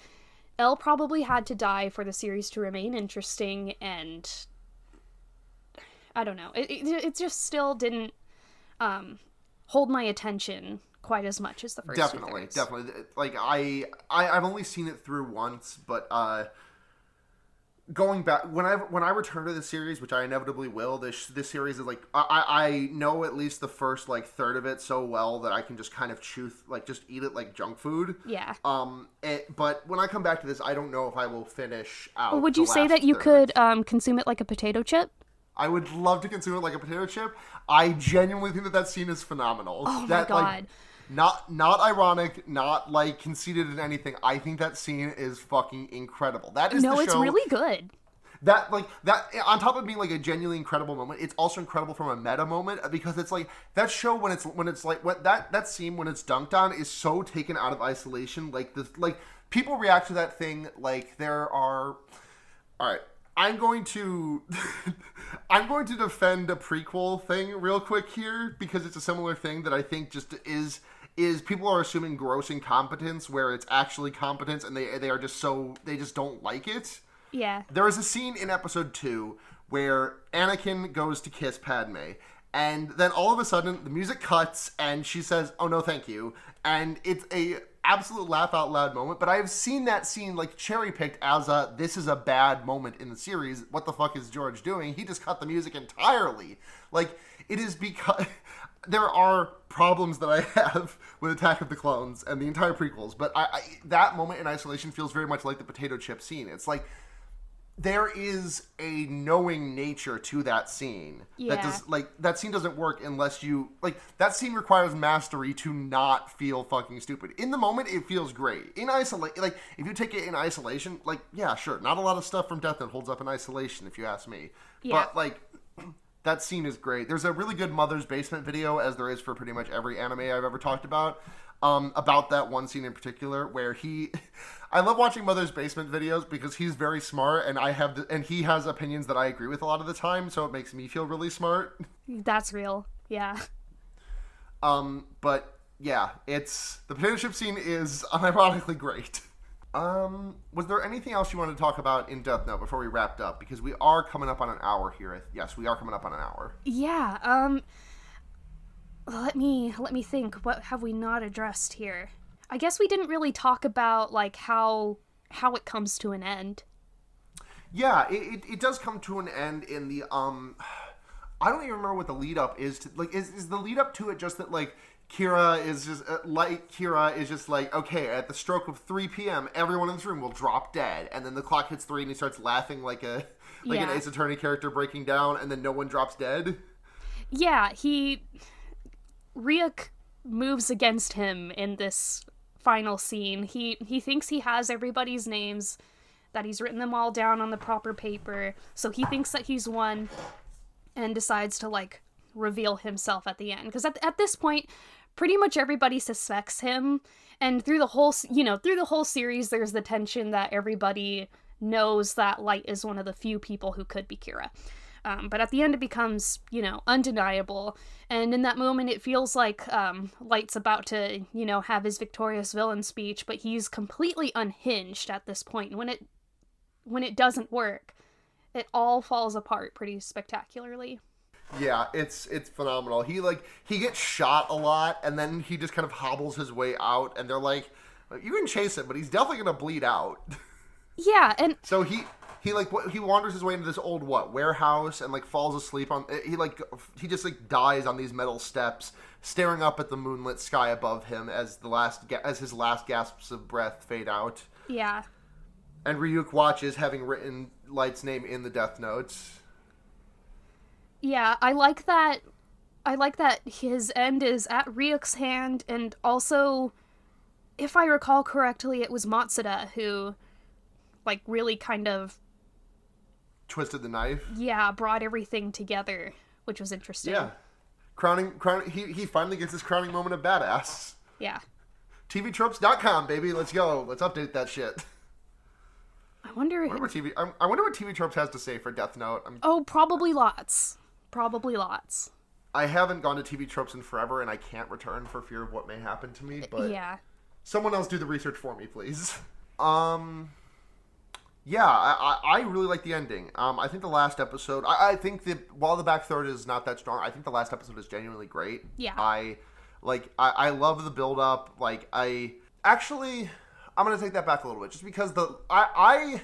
Elle probably had to die for the series to remain interesting, and I don't know. It just still didn't hold my attention quite as much as the first Definitely. Like, I've only seen it through once, but going back, when I return to the series, which I inevitably will, this series is like, I know at least the first like third of it so well that I can just kind of just eat it like junk food. Yeah. But when I come back to this, I don't know if I will finish out. Would you say that you could consume it like a potato chip? I would love to consume it like a potato chip. I genuinely think that scene is phenomenal. Oh my god. Like, not ironic, not like conceited in anything. I think that scene is fucking incredible. That is it's really good. That on top of being like a genuinely incredible moment, it's also incredible from a meta moment, because it's like that show when it's like what that scene when it's dunked on is so taken out of isolation. Like people react to that thing like there are. All right. I'm going to defend a prequel thing real quick here, because it's a similar thing that I think just is people are assuming gross incompetence where it's actually competence, and they just don't like it. Yeah. There is a scene in episode 2 where Anakin goes to kiss Padme, And then all of a sudden, the music cuts, and she says, "Oh no, thank you." And it's a absolute laugh out loud moment. But I have seen that scene like cherry picked as a this is a bad moment in the series. What the fuck is George doing? He just cut the music entirely. Like it is because there are problems that I have with Attack of the Clones and the entire prequels. But that moment in isolation feels very much like the potato chip scene. It's like there is a knowing nature to that scene. Yeah. That scene doesn't work unless you that scene requires mastery to not feel fucking stupid. In the moment it feels great. In isolation, if you take it in isolation, yeah, sure, not a lot of stuff from Death Note holds up in isolation if you ask me. Yeah. But that scene is great. There's a really good Mother's Basement video, as there is for pretty much every anime I've ever talked about that one scene in particular where I love watching Mother's Basement videos because he's very smart and he has opinions that I agree with a lot of the time, so it makes me feel really smart. That's real. Yeah. But yeah, the potato chip scene is unironically great. Was there anything else you wanted to talk about in Death Note before we wrapped up? Because we are coming up on an hour here. Yes, we are coming up on an hour. Yeah, let me think. What have we not addressed here? I guess we didn't really talk about how it comes to an end. Yeah, it does come to an end in the I don't even remember what the lead up is to is the lead up to it just that Kira is just okay, at the stroke of 3 p.m. everyone in this room will drop dead, and then the clock hits 3 and he starts laughing like an Ace Attorney character breaking down, and then no one drops dead. Yeah, Ryuk moves against him in this final scene. He thinks he has everybody's names, that he's written them all down on the proper paper, so he thinks that he's won, and decides to reveal himself at the end. Because at this point, pretty much everybody suspects him, and through the whole series, there's the tension that everybody knows that Light is one of the few people who could be Kira. But at the end, it becomes, undeniable. And in that moment, it feels like Light's about to, have his victorious villain speech, but he's completely unhinged at this point. When it doesn't work, it all falls apart pretty spectacularly. Yeah, it's phenomenal. He gets shot a lot, and then he just kind of hobbles his way out, and they're like, you can chase him, but he's definitely gonna bleed out. Yeah, and so he wanders his way into this old warehouse and falls asleep on he just dies on these metal steps, staring up at the moonlit sky above him as his last gasps of breath fade out. Yeah. And Ryuk watches, having written Light's name in the Death Notes. Yeah, I like that his end is at Ryuk's hand, and also, if I recall correctly, it was Matsuda who really kind of twisted the knife. Yeah, brought everything together, which was interesting. Yeah. Crowning he finally gets his crowning moment of badass. Yeah. TVTropes.com, baby. Let's go. Let's update that shit. I wonder what TV Tropes has to say for Death Note. Probably lots. Probably lots. I haven't gone to TV Tropes in forever, and I can't return for fear of what may happen to me, but yeah. Someone else do the research for me, please. Yeah, I really like the ending. I think the last episode, I think that while the back third is not that strong, I think the last episode is genuinely great. Yeah. I love the build up. I'm going to take that back a little bit, just because I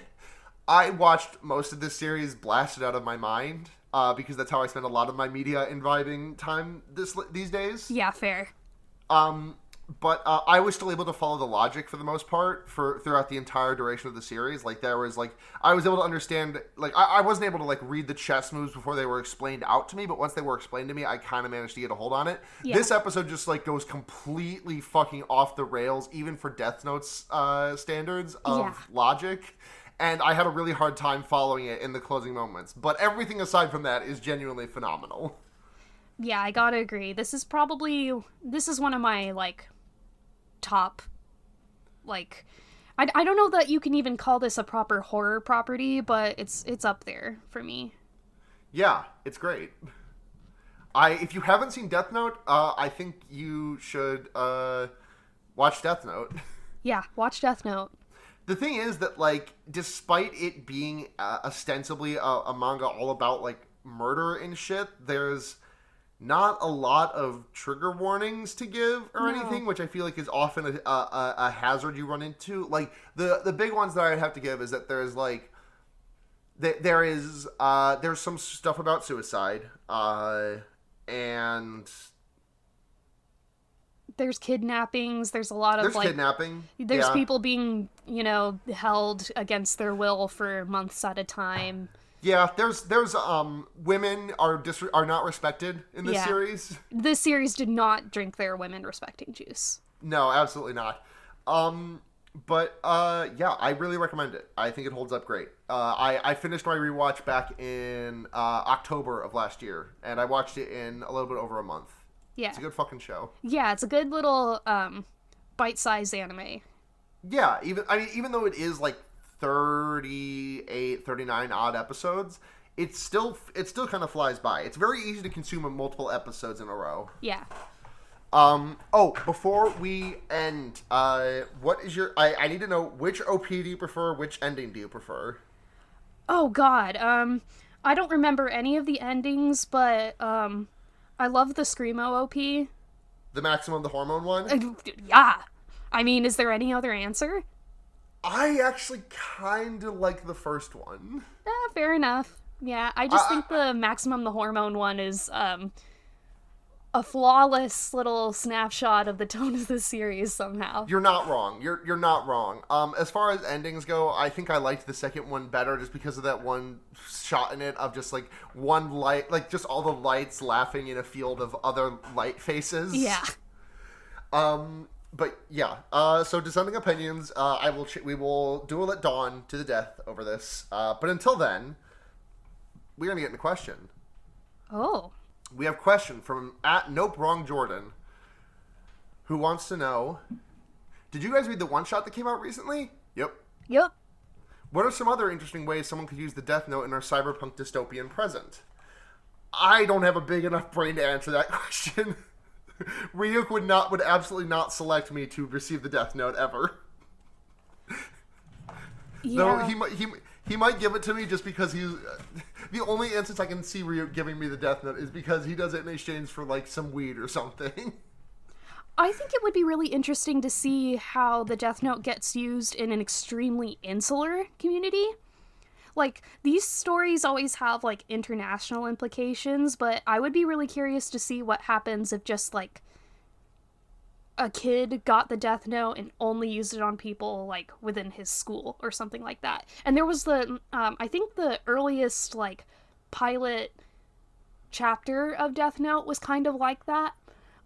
watched most of this series blasted out of my mind, because that's how I spend a lot of my media imbibing time these days. Yeah, fair. But I was still able to follow the logic for the most part throughout the entire duration of the series. I was able to understand, I wasn't able to read the chess moves before they were explained out to me, but once they were explained to me, I kind of managed to get a hold on it. Yeah. This episode just goes completely fucking off the rails, even for Death Note's standards of logic. And I had a really hard time following it in the closing moments. But everything aside from that is genuinely phenomenal. Yeah, I gotta agree. This is one of my, top, I don't know that you can even call this a proper horror property, but it's up there for me. Yeah, it's great. If you haven't seen Death Note, I think you should watch Death Note. Yeah, watch Death Note. The thing is that, despite it being ostensibly a manga all about, murder and shit, there's not a lot of trigger warnings to give or No. anything, which I feel like is often a hazard you run into. Like the big ones that I'd have to give is that there's like there's some stuff about suicide, and There's kidnappings. There's a lot of there's like kidnapping. there's Yeah. people being, held against their will for months at a time. Yeah, there's women are not respected in this Yeah. series. This series did not drink their women respecting juice. No, absolutely not. But yeah, I really recommend it. I think it holds up great. I finished my rewatch back in October of last year, and I watched it in a little bit over a month. Yeah. It's a good fucking show. Yeah, it's a good little bite-sized anime. Yeah, even though it is like 38, 39 odd episodes, it still kind of flies by. It's very easy to consume multiple episodes in a row. Yeah. Before we end, what is your... I need to know, which OP do you prefer, which ending do you prefer? Oh god. I don't remember any of the endings, but I love the Screamo OP. The Maximum the Hormone one? Yeah. I mean, is there any other answer? I actually kind of like the first one. Fair enough. Yeah, I just think the Maximum the Hormone one is a flawless little snapshot of the tone of the series somehow. You're not wrong. You're not wrong. As far as endings go, I think I liked the second one better just because of that one shot in it of just like one light, like just all the lights laughing in a field of other light faces. Yeah. But yeah. So dissenting opinions. We will duel at dawn to the death over this. But until then, we're gonna get into question. Oh. We have a question from @NopeWrongJordan, who wants to know, did you guys read the one-shot that came out recently? Yep. Yep. What are some other interesting ways someone could use the Death Note in our cyberpunk dystopian present? I don't have a big enough brain to answer that question. Ryuk would absolutely not select me to receive the Death Note ever. Yeah. Though he might give it to me just because he's... the only instance I can see Ryuk giving me the Death Note is because he does it in exchange for, like, some weed or something. I think it would be really interesting to see how the Death Note gets used in an extremely insular community. Like, these stories always have, like, international implications, but I would be really curious to see what happens if just, like, a kid got the Death Note and only used it on people, like, within his school or something like that. And there was I think the earliest, like, pilot chapter of Death Note was kind of like that.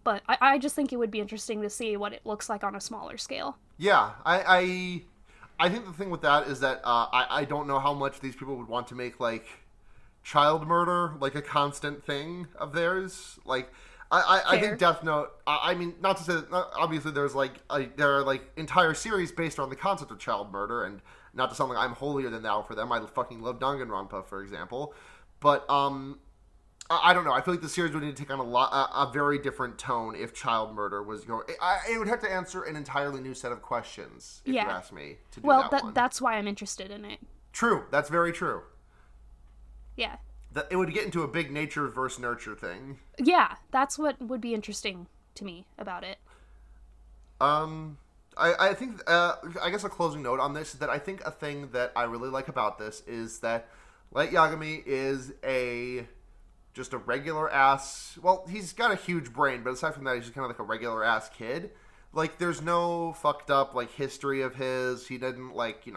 But I just think it would be interesting to see what it looks like on a smaller scale. Yeah, I think the thing with that is that I don't know how much these people would want to make, like, child murder, like, a constant thing of theirs. Like, I think Death Note, I mean, not to say that, obviously there are, like, entire series based on the concept of child murder, and not to sound like I'm holier than thou for them. I fucking love Danganronpa, for example. But, I don't know. I feel like the series would need to take on a very different tone if child murder was going. It would have to answer an entirely new set of questions if you ask me to do that one. That's why I'm interested in it. True. That's very true. Yeah. It would get into a big nature versus nurture thing. Yeah, that's what would be interesting to me about it. I think I guess a closing note on this is that I think a thing that I really like about this is that Light Yagami is just a regular ass... Well, he's got a huge brain, but aside from that, he's just kind of like a regular ass kid. Like, there's no fucked up, like, history of his. He didn't, like,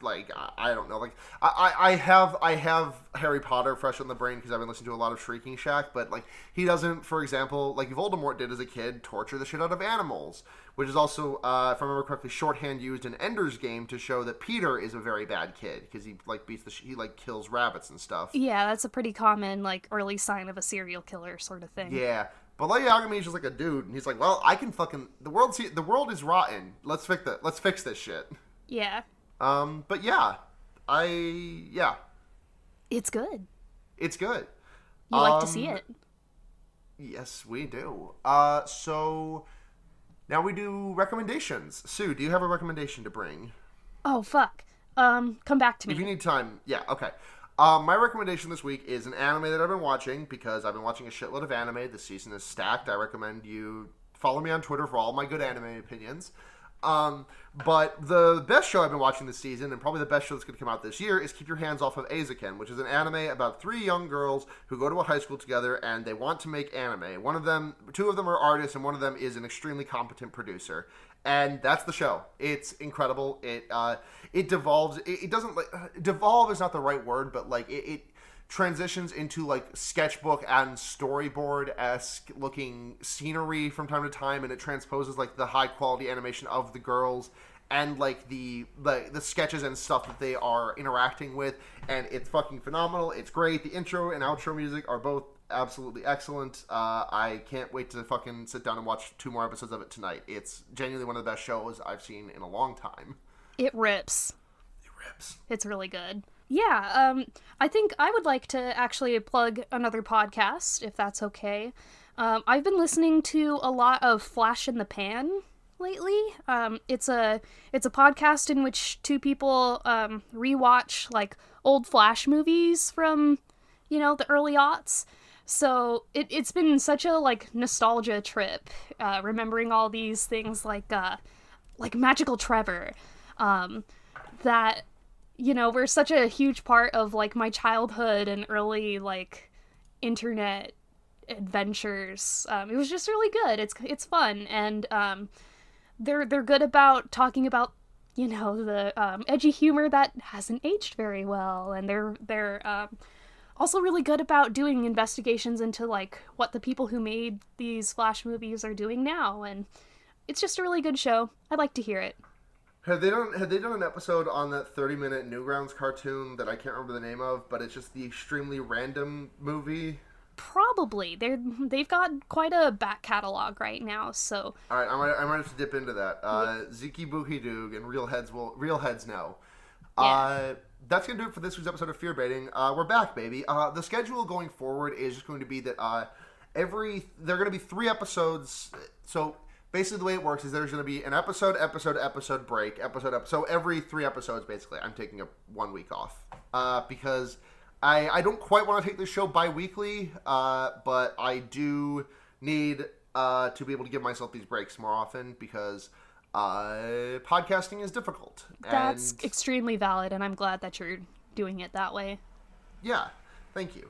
like, I don't know. Like, I have Harry Potter fresh on the brain because I've been listening to a lot of Shrieking Shack, but, like, he doesn't, for example, like Voldemort did as a kid, torture the shit out of animals, which is also, if I remember correctly, shorthand used in Ender's Game to show that Peter is a very bad kid because he, like, he, like, kills rabbits and stuff. Yeah, that's a pretty common, like, early sign of a serial killer sort of thing. Yeah. But Light Yagami is just like a dude, and he's like, well, I can fucking... The world is rotten. Let's fix this shit. Yeah. But yeah. It's good. It's good. You like to see it. Yes, we do. So now we do recommendations. Sue, do you have a recommendation to bring? Oh, fuck. Come back to me. If you need time, yeah, okay. My recommendation this week is an anime that I've been watching because I've been watching a shitload of anime. This season is stacked. I recommend you follow me on Twitter for all my good anime opinions. But the best show I've been watching this season, and probably the best show that's going to come out this year, is Keep Your Hands Off of Eizouken, which is an anime about 3 young girls who go to a high school together and they want to make anime. Two of them are artists, and one of them is an extremely competent producer. And that's the show. It's incredible. It devolves. It doesn't like devolve is not the right word, but like it transitions into like sketchbook and storyboard-esque looking scenery from time to time, and it transposes like the high quality animation of the girls and like the sketches and stuff that they are interacting with, and it's fucking phenomenal. It's great. The intro and outro music are both absolutely excellent. I can't wait to fucking sit down and watch 2 more episodes of it tonight. It's genuinely one of the best shows I've seen in a long time. It rips. It rips. It's really good. Yeah, I think I would like to actually plug another podcast, if that's okay. I've been listening to a lot of Flash in the Pan lately. It's a podcast in which 2 people rewatch like old Flash movies from, the early aughts. So it's been such a like nostalgia trip, remembering all these things like Magical Trevor, that were such a huge part of like my childhood and early like internet adventures. It was just really good. It's fun, and they're good about talking about the edgy humor that hasn't aged very well, and they're also really good about doing investigations into like what the people who made these Flash movies are doing now, and it's just a really good show. I'd like to hear it. Had they done an episode on that 30-minute Newgrounds cartoon that I can't remember the name of, but it's just the extremely random movie? Probably. They've got quite a back catalog right now, so. All right, I might have to dip into that. Ziki Bookie Doog and Real Heads know. Yeah. That's going to do it for this week's episode of Fear Baiting. We're back, baby. The schedule going forward is just going to be that there are going to be 3 episodes. So basically the way it works is there's going to be an episode break, so every 3 episodes, basically, I'm taking 1 week off. Because I don't quite want to take this show bi-weekly, but I do need to be able to give myself these breaks more often because podcasting is difficult. That's extremely valid, and I'm glad that you're doing it that way. Yeah, thank you.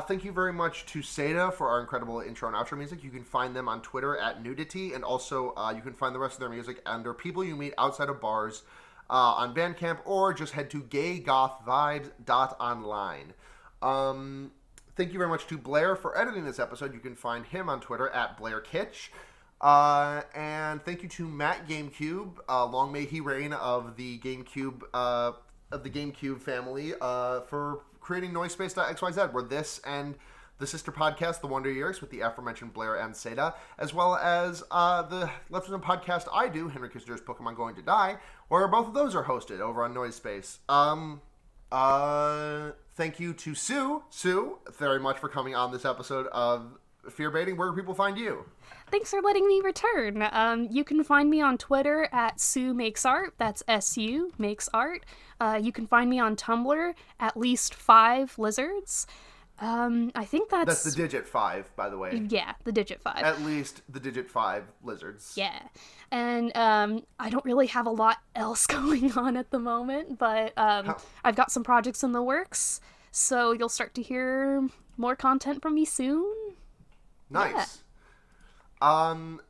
Thank you very much to Seda for our incredible intro and outro music. You can find them on Twitter at Nudity, and also you can find the rest of their music under People You Meet Outside of Bars on Bandcamp, or just head to gaygothvibes.online. Thank you very much to Blair for editing this episode. You can find him on Twitter at Blair Kitsch. And thank you to Matt GameCube, long may he reign, of the GameCube family, for creating Noisepace.xyz, where this and the sister podcast, The Wonder Years, with the aforementioned Blair and Seda, as well as the Let's Listen podcast I do, Henry Kissinger's Pokemon Going to Die, where both of those are hosted over on Noisepace. Thank you to Sue, very much for coming on this episode of Fear Baiting. Where do people find you? Thanks for letting me return. You can find me on Twitter at Sue Makes Art. That's SU Makes Art. You can find me on Tumblr at least 5 lizards. I think that's the digit 5, by the way. Yeah, the digit 5. At least the digit 5 lizards. Yeah. And I don't really have a lot else going on at the moment, but I've got some projects in the works, so you'll start to hear more content from me soon. Nice. Yeah.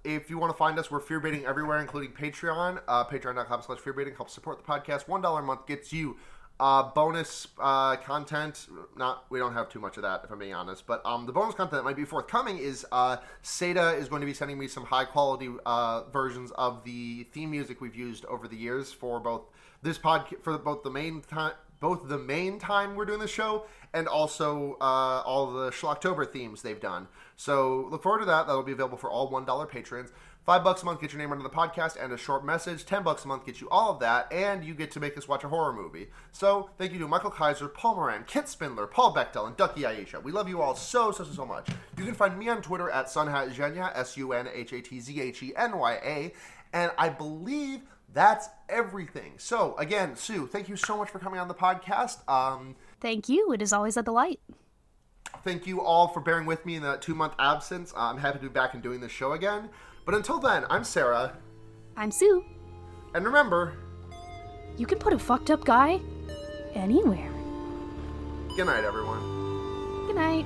If you want to find us, we're Fearbaiting everywhere, including Patreon. Patreon.com/fearbaiting helps support the podcast. $1 a month gets you bonus content. We don't have too much of that, if I'm being honest. But the bonus content that might be forthcoming is Seda is going to be sending me some high quality versions of the theme music we've used over the years for both this podcast, for both the main time we're doing the show, and also all the Schlocktober themes they've done. So look forward to that. That'll be available for all $1 patrons. $5 a month gets your name under the podcast and a short message. $10 a month gets you all of that, and you get to make us watch a horror movie. So thank you to Michael Kaiser, Paul Moran, Kit Spindler, Paul Bechtel, and Ducky Aisha. We love you all so much. You can find me on Twitter at Sunhatzhenya, SUNHATZHENYA, and I believe that's everything. So again, Sue, thank you so much for coming on the podcast. Thank you. It is always a delight. Thank you all for bearing with me in that 2-month absence. I'm happy to be back and doing this show again. But until then, I'm Sarah. I'm Sue. And remember, you can put a fucked up guy anywhere. Good night, everyone. Good night.